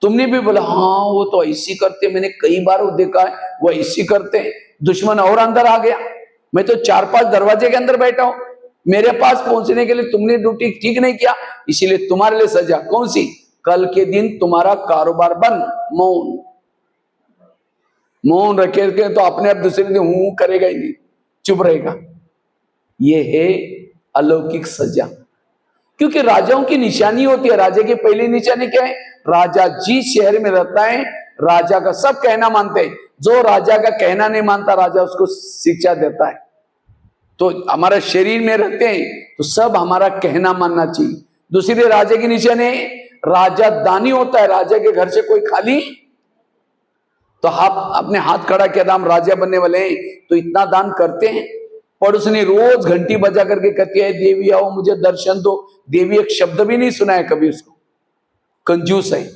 तुमने भी बोला हाँ वो तो ऐसी करते, मैंने कई बार वो देखा है, वो ऐसी करते। दुश्मन और अंदर आ गया, मैं तो 4-5 दरवाजे के अंदर बैठा हूं, मेरे पास पहुंचने के लिए तुमने ड्यूटी ठीक नहीं किया, इसीलिए तुम्हारे लिए सजा। कौन सी? कल के दिन तुम्हारा कारोबार बंद। मौन मौन रखे तो अपने आप दूसरे दिन हूं करेगा ही नहीं, चुप रहेगा। ये है अलौकिक सजा, क्योंकि राजाओं की निशानी होती है। राजा की पहली निशानी क्या है? राजा जिस शहर में रहता है राजा का सब कहना मानते हैं, जो राजा का कहना नहीं मानता राजा उसको शिक्षा देता है। तो हमारे शरीर में रहते हैं तो सब हमारा कहना मानना चाहिए। दूसरी राजा की निशानी है, राजा दानी होता है, राजा के घर से कोई खाली, तो आप अपने हाथ खड़ा किया, हम राजा बनने वाले हैं तो इतना दान करते हैं। पड़ोसनी रोज घंटी बजा करके कहती है देवी आओ मुझे दर्शन दो, देवी एक शब्द भी नहीं सुना है कभी उसको। कंजूस है।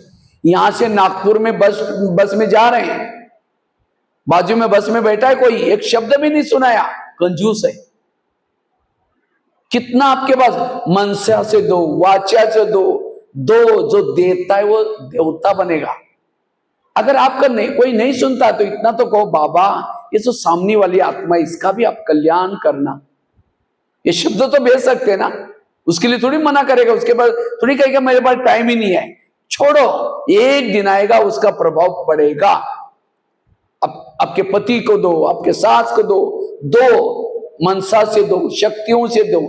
यहां से नागपुर में बस में जा रहे हैं, बाजू में बस में बैठा है कोई, एक शब्द भी नहीं सुनाया, कंजूस है। कितना आपके पास मनसा से दो, वाचा से दो, जो देता है वो देवता बनेगा। अगर आपका कोई नहीं सुनता तो इतना तो कहो बाबा ये तो सामने वाली आत्मा, इसका भी आप कल्याण करना। ये शब्द तो भेज सकते हैं ना, उसके लिए थोड़ी मना करेगा, उसके बाद थोड़ी कहेगा मेरे पास टाइम ही नहीं है। छोड़ो, एक दिन आएगा उसका प्रभाव पड़ेगा। आपके पति को दो, आपके सास को दो, मनसा से दो, शक्तियों से दो।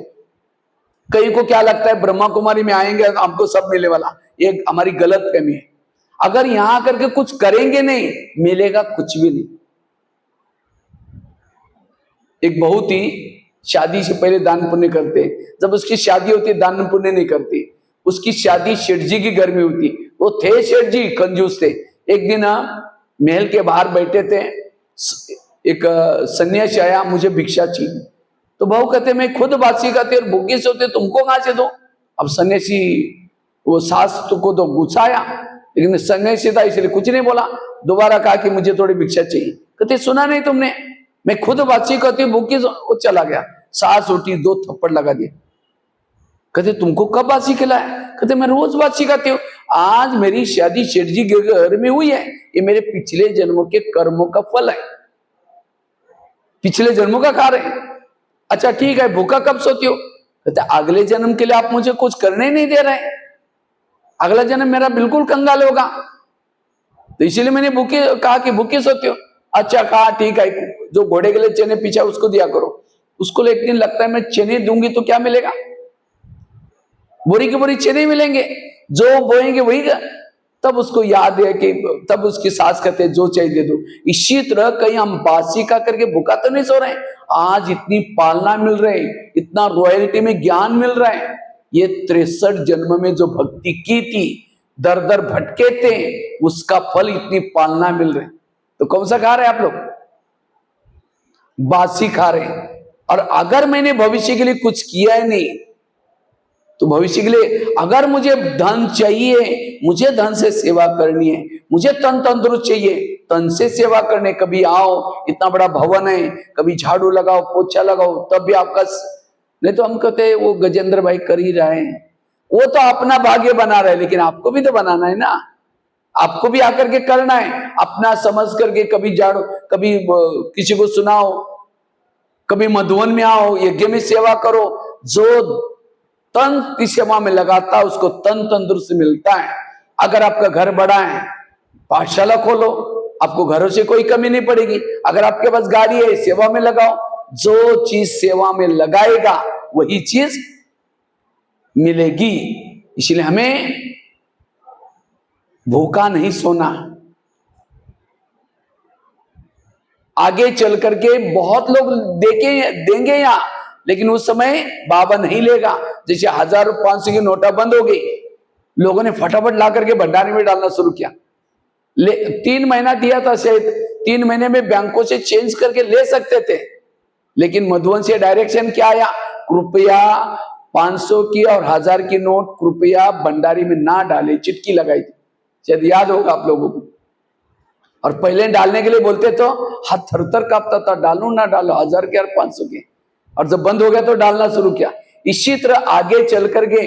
कई को क्या लगता है ब्रह्मा कुमारी में आएंगे हमको सब मिले वाला, ये हमारी गलत फहमी है। अगर यहां करके कुछ करेंगे नहीं मिलेगा कुछ भी नहीं। एक बहुत ही शादी से पहले दान पुण्य करते, जब उसकी शादी होती है दान पुण्य नहीं करती। उसकी शादी शेठ जी के घर में होती, वो थे शेठ जी कंजूस थे। एक दिन महल के बाहर बैठे थे, एक सन्यासी आया, मुझे भिक्षा चाहिए। तो बहू कहते मैं खुद बासी खाते और भूखे से होते, तुमको कहां से दो। अब सन्यासी वो सास को तो गुस्सा आया, लेकिन सन्यासी था इसलिए कुछ नहीं बोला। दोबारा कहा कि मुझे थोड़ी भिक्षा चाहिए। कहते सुना नहीं तुमने, मैं खुद बासी खाती हूँ भूखी। वो चला गया, सास उठी 2 थप्पड़ लगा दिए। कहते तुमको कब बासी खिलाया? कहते मैं रोज बासी खाती हूँ। आज मेरी शादी शेठ जी के घर में हुई है, ये मेरे पिछले जन्मों के कर्मों का फल है, पिछले जन्मों का खा रहे हैं। अच्छा ठीक है, भूखा कब सोती हो? कहते अगले जन्म के लिए आप मुझे कुछ करने नहीं दे रहे, अगला जन्म मेरा बिल्कुल कंगाल होगा, तो इसीलिए मैंने भूखे कहा कि भूखे सोती हो। अच्छा कहा ठीक है, जो घोड़े के लिए चने पीछा उसको दिया करो। उसको एक दिन लगता है मैं चने दूंगी तो क्या मिलेगा? बोरी की बोरी चने मिलेंगे, जो बोएंगे वही। तब उसको याद है कि तब उसकी सास कहते हैं जो चाहिए दे दो। इसी तरह कहीं हम बासी खा करके भूखा तो नहीं सो रहे हैं। आज इतनी पालना मिल रही, इतना रॉयल्टी में ज्ञान मिल रहा है, ये 63 जन्म में जो भक्ति की थी, दर दर भटके थे, उसका फल इतनी पालना मिल रही। तो कौन सा खा रहे हैं आप लोग? बासी खा रहे हैं। और अगर मैंने भविष्य के लिए कुछ किया ही नहीं, तो भविष्य के लिए अगर मुझे धन चाहिए, मुझे धन से सेवा करनी है, मुझे तन तंदुरुस्त चाहिए, तन से सेवा करने। कभी आओ, इतना बड़ा भवन है, कभी झाड़ू लगाओ, पोछा लगाओ, तब भी आपका नहीं तो हम कहते वो गजेंद्र भाई कर ही रहे हैं, वो तो अपना भाग्य बना रहे, लेकिन आपको भी तो बनाना है ना, आपको भी आकर के करना है। अपना समझ करके कभी झाड़ू, कभी किसी को सुनाओ, कभी मधुवन में आओ, यज्ञ में सेवा करो। जो तन की सेवा में लगाता है उसको तन तंदुरुस्त मिलता है। अगर आपका घर बड़ा है, पाठशाला खोलो, आपको घरों से कोई कमी नहीं पड़ेगी। अगर आपके पास गाड़ी है, सेवा में लगाओ। जो चीज सेवा में लगाएगा वही चीज मिलेगी। इसलिए हमें भूखा नहीं सोना। आगे चल करके बहुत लोग देंगे यहां, लेकिन उस समय बाबा नहीं लेगा। जैसे 1000 500 की नोटा बंद हो गई, लोगों ने फटाफट ला करके भंडारे में डालना शुरू किया। 3 महीना दिया था शायद, 3 महीने में बैंकों से चेंज करके ले सकते थे, लेकिन मधुबन से डायरेक्शन क्या आया, कृपया 500 की और 1000 की नोट कृपया भंडारी में ना डाले, चिटकी लगाई थी, शायद याद होगा आप लोगों को। और पहले डालने के लिए बोलते तो हाथ थर-थर कांपता था, डालू ना डालो 1000 के और 500 के। और जब बंद हो गया तो डालना शुरू किया। इसी तरह आगे चल करके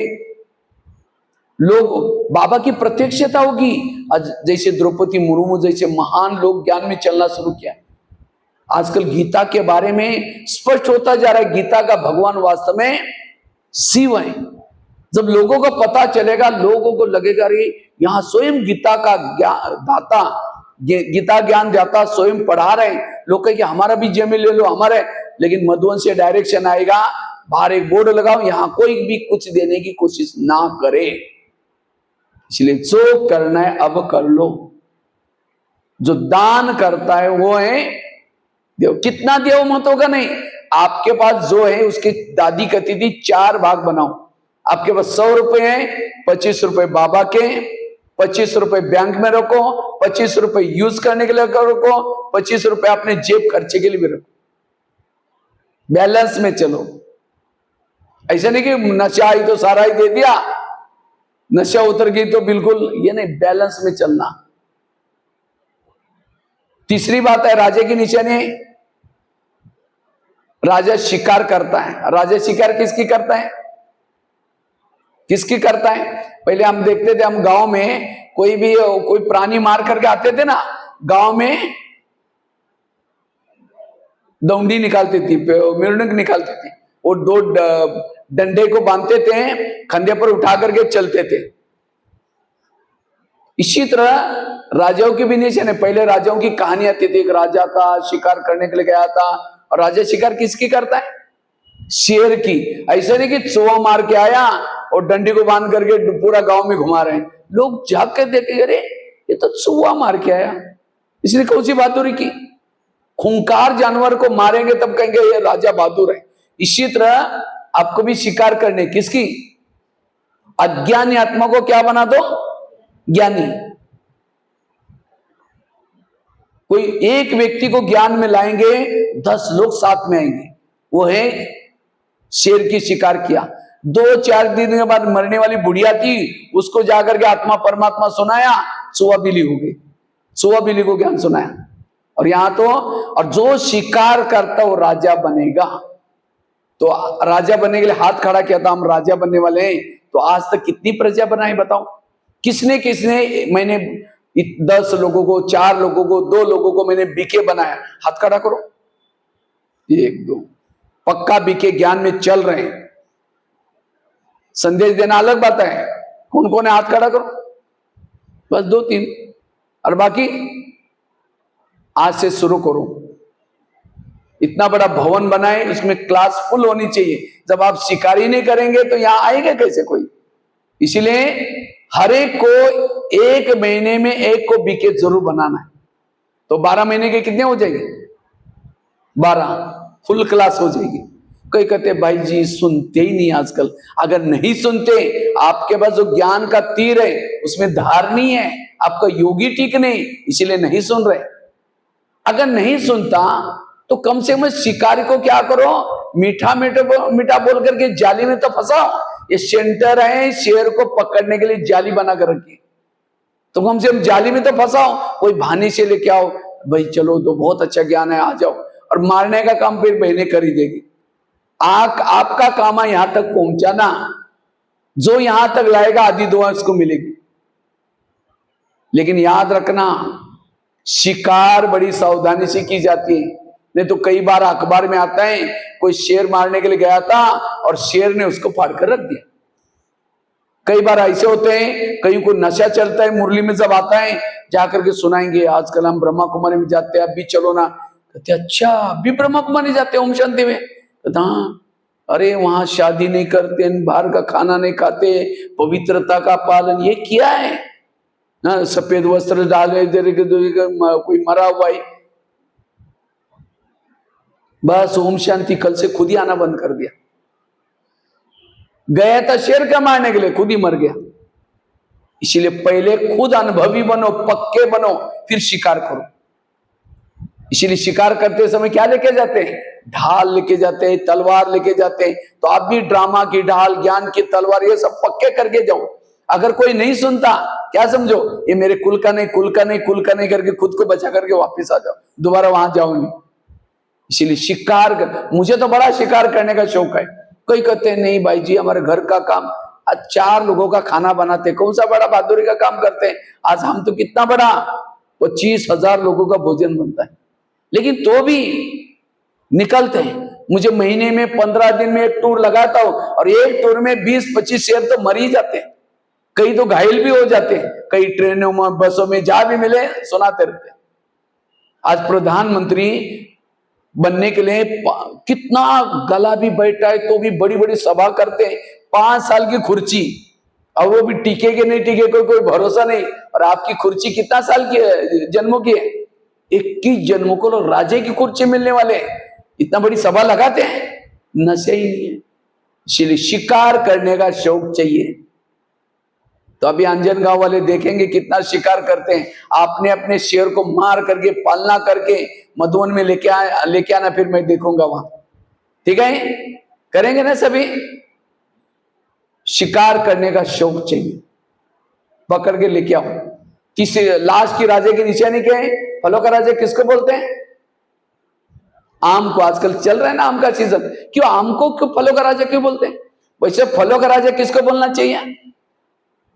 लोग बाबा की प्रत्यक्षता होगी। जैसे द्रौपदी मुर्मू जैसे महान लोग ज्ञान में चलना शुरू किया। आजकल गीता के बारे में स्पष्ट होता जा रहा है, गीता का भगवान वास्तव में शिव है। जब लोगों को पता चलेगा, लोगों को लगेगा रे यहाँ स्वयं गीता का दाता, गीता ज्ञान दाता स्वयं पढ़ा रहे हैं। लोग कहेंगे हमारा भी जमीन ले लो, हमारे। लेकिन मधुबन से डायरेक्शन आएगा, बाहर एक बोर्ड लगाओ, यहां कोई भी कुछ देने की कोशिश ना करे। इसलिए जो करना है अब कर लो। जो दान करता है वो है देव। कितना देव मत होगा नहीं, आपके पास जो है, उसकी दादी कहती थी 4 भाग बनाओ। आपके पास 100 रुपए हैं, 25 रुपए बाबा के, 25 रुपए बैंक में रखो, 25 रुपए यूज करने के लिए रखो, 25 रुपए अपने जेब खर्चे के लिए भी रखो। बैलेंस में चलो। ऐसा नहीं कि नशा आई तो सारा ही दे दिया, नशा उतर गई तो बिल्कुल, ये नहीं, बैलेंस में चलना। तीसरी बात है राजे की निशानी। राजा शिकार करता है। राजा शिकार किसकी करता है? किसकी करता है? पहले हम देखते थे, हम गांव में कोई प्राणी मार करके आते थे ना, गांव में दौंडी निकालती थी, मिर्णक निकालती थी, वो 2 डंडे को बांधते थे, कंधे पर उठा करके चलते थे। इसी तरह राजाओं की भी निशान है। पहले राजाओं की कहानी आती थी, एक राजा था, शिकार करने के लिए गया था, और राजा शिकार किसकी करता है? शेर की। ऐसा नहीं कि चूहा मार के आया और डंडी को बांध करके पूरा गांव में घुमा रहे हैं। लोग जाग कर देखेंगे, अरे ये तो चूहा मार के आया, इसलिए कौन सी बहादुरी की? खूंखार जानवर को मारेंगे तब कहेंगे ये राजा बहादुर है। इसी तरह आपको भी शिकार करने किसकी? अज्ञानी आत्मा को क्या बना दो? ज्ञानी। कोई एक व्यक्ति को ज्ञान में लाएंगे, 10 लोग साथ में आएंगे। वो है शेर की शिकार किया। 2-4 दिन के बाद मरने वाली बुढ़िया थी, उसको जाकर के आत्मा परमात्मा सुनाया, चूहा बिल्ली हो गई। चूहा बिल्ली को ज्ञान सुनाया। और यहां तो, और जो शिकार करता वो राजा बनेगा। तो राजा बनने के लिए हाथ खड़ा किया था, हम राजा बनने वाले हैं। तो आज तक कितनी प्रजा बनाई बताओ? किसने मैंने 10 लोगों को, 4 लोगों को, 2 लोगों को मैंने बीके बनाया। हाथ खड़ा करो। 1 2 पक्का बीके ज्ञान में चल रहे हैं। संदेश देना अलग बात है। कौन कौन है? हाथ खड़ा करो। बस 2-3। और बाकी आज से शुरू करो। इतना बड़ा भवन बनाए, उसमें क्लास फुल होनी चाहिए। जब आप शिकारी नहीं करेंगे तो यहां आएगा कैसे कोई? इसीलिए हर एक को 1 महीने में 1 को बीके जरूर बनाना है। तो 12 महीने के कितने हो जाएंगे? 12 फुल क्लास हो जाएगी। कई कहते भाई जी सुनते ही नहीं आजकल। अगर नहीं सुनते, आपके पास जो ज्ञान का तीर है उसमें धार नहीं है, आपका योगी ठीक नहीं, इसीलिए नहीं सुन रहे। अगर नहीं सुनता तो कम से कम शिकारी को क्या करो, मीठा बोल करके जाली में तो फंसाओ। ये सेंटर है, शेर को पकड़ने के लिए जाली बना कर रखी, तो कम से कम जाली में तो फंसाओ। कोई भानी से लेके आओ, भाई चलो तो बहुत अच्छा ज्ञान है, आ जाओ। और मारने का काम फिर बहने कर ही देगी। आपका काम है यहां तक पहुंचाना। जो यहां तक लाएगा आधी दुआ उसको मिलेगी। लेकिन याद रखना, शिकार बड़ी सावधानी से की जाती है। नहीं तो कई बार अखबार में आता है, कोई शेर मारने के लिए गया था और शेर ने उसको फाड़ कर रख दिया। कई बार ऐसे होते हैं, कहीं को नशा चलता है, मुरली में जब आता है जाकर के सुनाएंगे आजकल हम ब्रह्मा कुमारी में जाते हैं, अभी चलो ना। कहते अच्छा अभी ब्रह्मा कुमारी जाते हैं ओम शांति में? कहते हाँ। अरे वहां शादी नहीं करते, बाहर का खाना नहीं खाते, पवित्रता का पालन, ये किया है ना। सफेद वस्त्र डाले, कोई मरा हुआ है, बस ओम शांति कल से खुद ही आना बंद कर दिया। गया था शेर का मारने के लिए, खुद ही मर गया। इसीलिए पहले खुद अनुभवी बनो, पक्के बनो, फिर शिकार करो। इसीलिए शिकार करते समय क्या लेके जाते हैं? ढाल लेके जाते हैं, तलवार लेके जाते हैं। तो आप भी ड्रामा की ढाल, ज्ञान की तलवार, ये सब पक्के करके जाओ। अगर कोई नहीं सुनता, क्या समझो ये मेरे कुल का नहीं, कुल का नहीं, कुल का नहीं करके खुद को बचा करके वापस आ जाओ, दोबारा वहां जाओ नहीं। इसीलिए शिकार मुझे तो बड़ा शिकार करने का शौक है। कोई कहते हैं नहीं भाई जी हमारे घर का काम, आज 4 लोगों का खाना बनाते, कौन सा बड़ा बहादुरी का काम करते हैं? आज हम तो कितना बड़ा 25,000 लोगों का भोजन बनता है, लेकिन तो भी निकलते हैं। मुझे महीने में 15 दिन में एक टूर लगाता हूं, और एक टूर में 20-25 शेर तो मर ही जाते हैं, कई तो घायल भी हो जाते हैं, कई ट्रेनों में बसों में जहां भी मिले सुनाते रहते हैं। आज प्रधानमंत्री बनने के लिए कितना गला भी बैठा है, तो भी बड़ी बड़ी सभा करते हैं, 5 साल की खुर्ची, और वो भी टिके के नहीं टिके कोई भरोसा नहीं। और आपकी खुर्ची कितना साल की है, जन्मों की है? 21 जन्मों को लोग राजे की खुर्ची मिलने वाले, इतना बड़ी सभा लगाते हैं, नशे ही नहीं है। इसलिए शिकार करने का शौक चाहिए। तो अभी अंजन गांव वाले देखेंगे कितना शिकार करते हैं, आपने अपने शेर को मार करके, पालना करके मधुवन में लेके आना, फिर मैं देखूंगा वहां, ठीक है? करेंगे ना सभी? शिकार करने का शौक चाहिए, पकड़ के लेके आओ। किसी लाश की राजे की निशानी क्या है? फलों का राजा किसको बोलते हैं? आम को। आजकल चल रहा है ना आम का सीजन, क्यों आम को क्यों फलों का राजा क्यों बोलते हैं? वैसे फलों का राजा किसको बोलना चाहिए?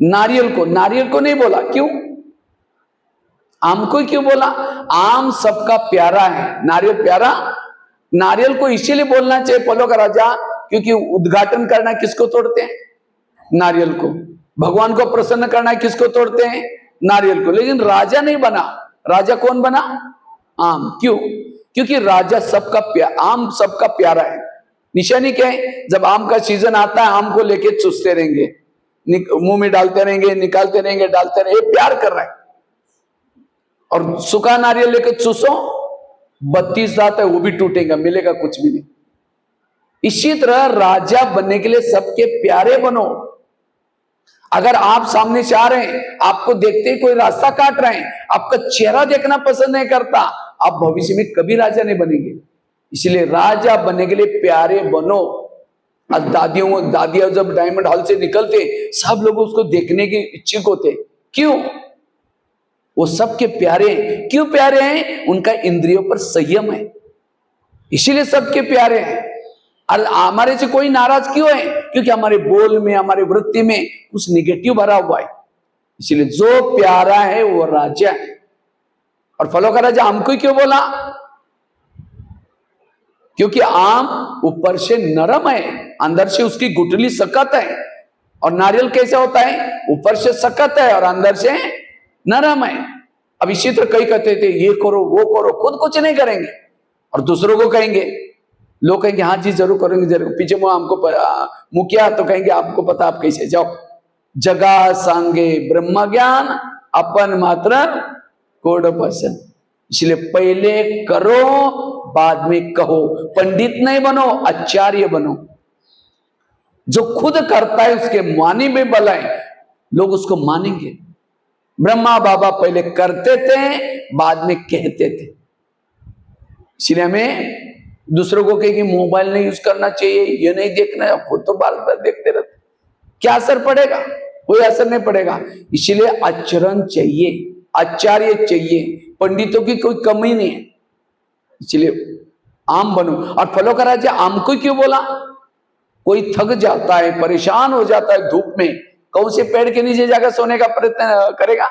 नारियल को। नारियल को नहीं बोला, क्यों? आम को क्यों बोला? आम सबका प्यारा है, नारियल प्यारा। नारियल को इसीलिए बोलना चाहिए फलों का राजा, क्योंकि उद्घाटन करना किसको तोड़ते हैं? नारियल को। भगवान को प्रसन्न करना किसको तोड़ते हैं? नारियल को। लेकिन राजा नहीं बना। राजा कौन बना? आम। क्यों? क्योंकि राजा सबका आम सबका प्यारा है। निशानी क्या है? जब आम का सीजन आता है, आम को लेके चूसते रहेंगे, मुंह में डालते रहेंगे, निकालते रहेंगे, डालते रहेंगे, प्यार कर रहे हैं। और सूखा नारियल लेके चूसो, 32 दांत है वो भी टूटेगा, मिलेगा कुछ भी नहीं। इसी तरह राजा बनने के लिए सबके प्यारे बनो। अगर आप सामने से आ रहे हैं, आपको देखते ही कोई रास्ता काट रहे हैं, आपका चेहरा देखना पसंद नहीं करता, आप भविष्य में कभी राजा नहीं बनेंगे। इसलिए राजा बनने के लिए प्यारे बनो। आज दादियां जब डायमंड हॉल से निकलते, सब लोग उसको देखने के इच्छुक होते। क्यों? वो सबके प्यारे हैं। क्यों प्यारे हैं? उनका इंद्रियों पर संयम है, इसीलिए सबके प्यारे हैं। और हमारे से कोई नाराज क्यों है? क्योंकि हमारे बोल में, हमारे वृत्ति में कुछ निगेटिव भरा हुआ है। इसलिए जो प्यारा है वो राजा है। और फलों का राजा आम को क्यों बोला? क्योंकि आम ऊपर से नरम है, अंदर से उसकी गुठली सख्त है। और नारियल कैसे होता है? ऊपर से सख्त है और अंदर से नरम है। अब इसी तरह कई कहते थे ये करो वो करो, खुद कुछ नहीं करेंगे और दूसरों को कहेंगे। लोग कहेंगे हाँ जी जरूर करेंगे, जरूर। पीछे हमको मुखिया तो कहेंगे आपको पता, आप कैसे जाओ। जगा सांगे ब्रह्म ज्ञान, अपन मात्र कोड पसन। इसलिए पहले करो, बाद में कहो। पंडित नहीं बनो, आचार्य बनो। जो खुद करता है उसके मानी में बल है, लोग उसको मानेंगे। ब्रह्मा बाबा पहले करते थे, बाद में कहते थे। इसलिए हमें दूसरों को कहे कि मोबाइल नहीं यूज करना चाहिए, ये नहीं देखना है, खुद तो बार बार देखते रहते, क्या असर पड़ेगा? कोई असर नहीं पड़ेगा। इसलिए आचरण चाहिए, आचार्य चाहिए, पंडितों की कोई कमी नहीं है। इसलिए आम बनो। और फलों का राजा आम को क्यों बोला? कोई थक जाता है, परेशान हो जाता है धूप में, कौन से पेड़ के नीचे जाकर सोने का प्रयत्न करेगा?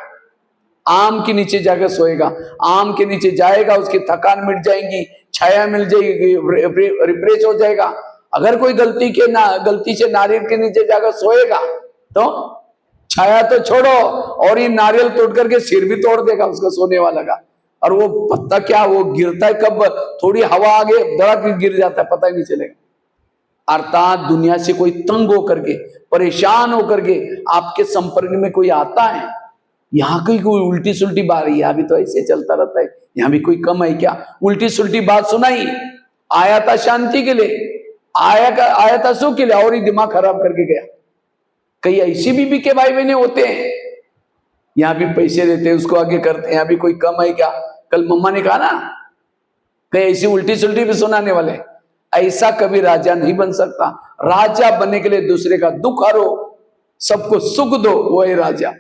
आम के नीचे जाकर सोएगा। आम के नीचे जाएगा, उसकी थकान मिट जाएगी, छाया मिल जाएगी, रिफ्रेश हो जाएगा। अगर कोई गलती से नारियल के नीचे जाकर सोएगा तो छाया तो छोड़ो, और ये नारियल तोड़ करके सिर भी तोड़ देगा उसका सोने वाला का। और वो पत्ता क्या, वो गिरता है कब, थोड़ी हवा आगे धड़क गिर जाता है, पता ही नहीं चलेगा। अर्थात दुनिया से कोई तंग होकर के, परेशान होकर के आपके संपर्क में कोई आता है, यहाँ की कोई उल्टी सुल्टी बात, यहाँ भी तो ऐसे चलता रहता है, यहाँ भी कोई कम है क्या, उल्टी सुल्टी बात सुनाई, आया था शांति के लिए, आया था सुख के लिए, और ही दिमाग खराब करके गया। कई ऐसी भी के भाई बहने होते हैं, यहाँ भी पैसे देते हैं उसको आगे करते हैं, यहाँ भी कोई कम है क्या। कल मम्मा ने कहा ना, कई ऐसी उल्टी सुल्टी भी सुनाने वाले। ऐसा कभी राजा नहीं बन सकता। राजा बनने के लिए दूसरे का दुख हरो, सबको सुख दो, वो है राजा।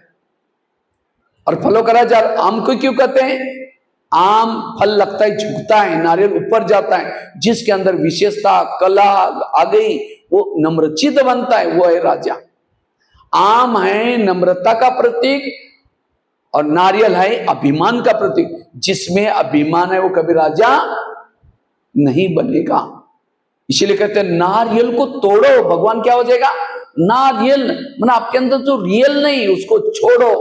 और फलों का राजा आम को क्यों कहते हैं? आम फल लगता है झुकता है, नारियल ऊपर जाता है, जिसके अंदर विशेषता कला आ गई वो नम्रचित बनता है, वो है राजा। आम है नम्रता का प्रतीक और नारियल है अभिमान का प्रतीक। जिसमें अभिमान है वो कभी राजा नहीं बनेगा। इसीलिए कहते हैं नारियल को तोड़ो, भगवान क्या हो जाएगा? नारियल मतलब आपके अंदर जो रियल नहीं उसको छोड़ो,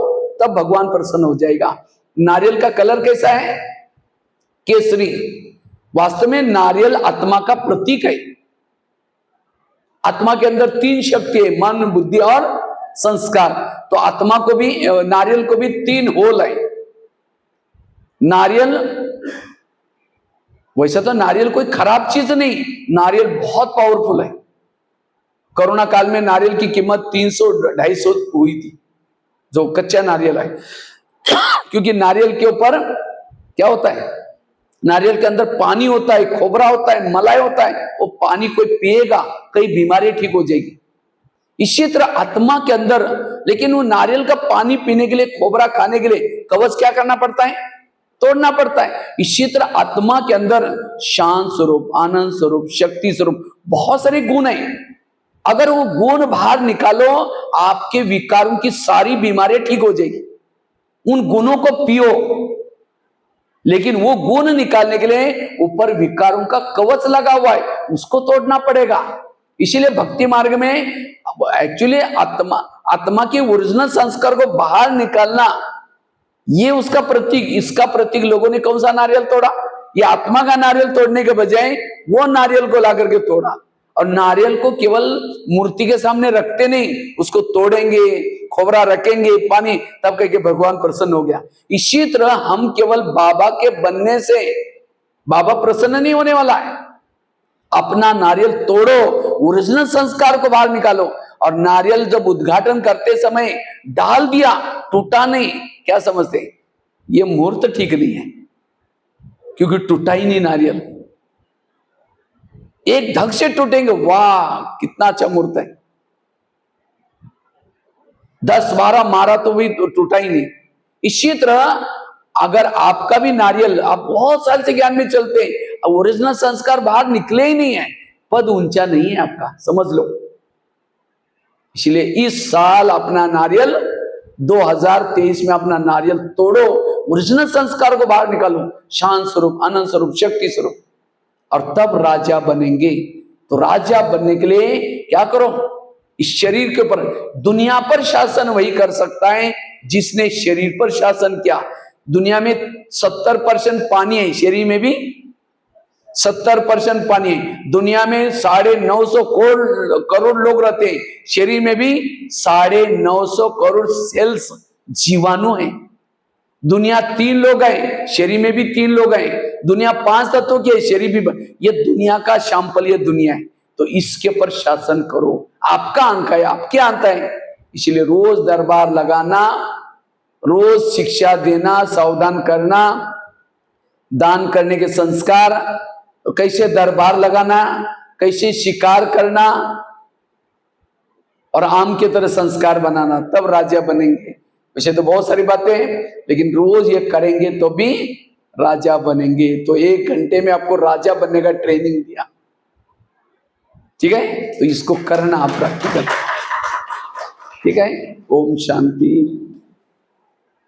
तब भगवान प्रसन्न हो जाएगा। नारियल का कलर कैसा है? केसरी। वास्तव में नारियल आत्मा का प्रतीक है। आत्मा के अंदर 3 शक्ति है, मन बुद्धि और संस्कार। तो आत्मा को भी, नारियल को भी 3 होल है। नारियल, वैसे तो नारियल कोई खराब चीज नहीं, नारियल बहुत पावरफुल है। कोरोना काल में नारियल की कीमत 300-250 हुई थी, जो कच्चा नारियल है। क्योंकि नारियल के ऊपर क्या होता है? नारियल के अंदर पानी होता है, खोबरा होता है, मलाई होता है। वो पानी कोई पिएगा, कई बीमारी ठीक हो जाएगी। इसी तरह आत्मा के अंदर, लेकिन वो नारियल का पानी पीने के लिए, खोबरा खाने के लिए कवच क्या करना पड़ता है? तोड़ना पड़ता है। इसी तरह आत्मा के अंदर शांत स्वरूप, आनंद स्वरूप, शक्ति स्वरूप बहुत सारे गुण हैं। अगर वो गुण बाहर निकालो, आपके विकारों की सारी बीमारियां ठीक हो जाएगी। उन गुणों को पियो, लेकिन वो गुण निकालने के लिए ऊपर विकारों का कवच लगा हुआ है, उसको तोड़ना पड़ेगा। इसीलिए भक्ति मार्ग में एक्चुअली आत्मा के ओरिजिनल संस्कार को बाहर निकालना, ये उसका प्रतीक। इसका प्रतीक लोगों ने कौन सा नारियल तोड़ा? ये आत्मा का नारियल तोड़ने के बजाय वो नारियल को ला करके तोड़ा। और नारियल को केवल मूर्ति के सामने रखते नहीं, उसको तोड़ेंगे, खोबरा रखेंगे, पानी, तब कह के भगवान प्रसन्न हो गया। इसी तरह हम केवल बाबा के बनने से बाबा प्रसन्न नहीं होने वाला है। अपना नारियल तोड़ो, ओरिजिनल संस्कार को बाहर निकालो। और नारियल जब उद्घाटन करते समय डाल दिया, टूटा नहीं, क्या समझते? ये मुहूर्त ठीक नहीं है, क्योंकि टूटा ही नहीं नारियल। एक ढंग से टूटेंगे, वाह कितना अच्छा मुहूर्त है। 10-12 मारा तो भी टूटा ही नहीं। इसी तरह अगर आपका भी नारियल, आप बहुत साल से ज्ञान में चलते, ओरिजिनल संस्कार बाहर निकले ही नहीं है, पद ऊंचा नहीं है आपका, समझ लो। इसलिए इस साल अपना नारियल, 2023 में अपना नारियल तोड़ो, ओरिजिनल संस्कार को बाहर निकालो, शांत स्वरूप, आनंद स्वरूप, शक्ति स्वरूप, और तब राजा बनेंगे। तो राजा बनने के लिए क्या करो? इस शरीर के ऊपर, दुनिया पर शासन वही कर सकता है जिसने शरीर पर शासन किया। दुनिया में 70% पानी है, शरीर में भी 70% पानी है। दुनिया में 950 करोड़ लोग रहते हैं, शरीर में भी 950 करोड़ सेल्स जीवाणु हैं। दुनिया 3 लोग हैं, शरीर में भी 3 लोग हैं। दुनिया 5 तत्वों की है, शरीर भी, ये दुनिया का सैंपल, ये दुनिया है। तो इसके पर शासन करो। आपका अंक है, आपके अंक है। इसलिए रोज दरबार लगाना, रोज शिक्षा देना, सावधान करना, दान करने के संस्कार, तो कैसे दरबार लगाना, कैसे शिकार करना, और आम की तरह संस्कार बनाना, तब राजा बनेंगे। वैसे तो बहुत सारी बातें हैं, लेकिन रोज ये करेंगे तो भी राजा बनेंगे। तो 1 घंटे में आपको राजा बनने का ट्रेनिंग दिया, ठीक है? तो इसको करना आप प्रैक्टिकल, ठीक है? ओम शांति।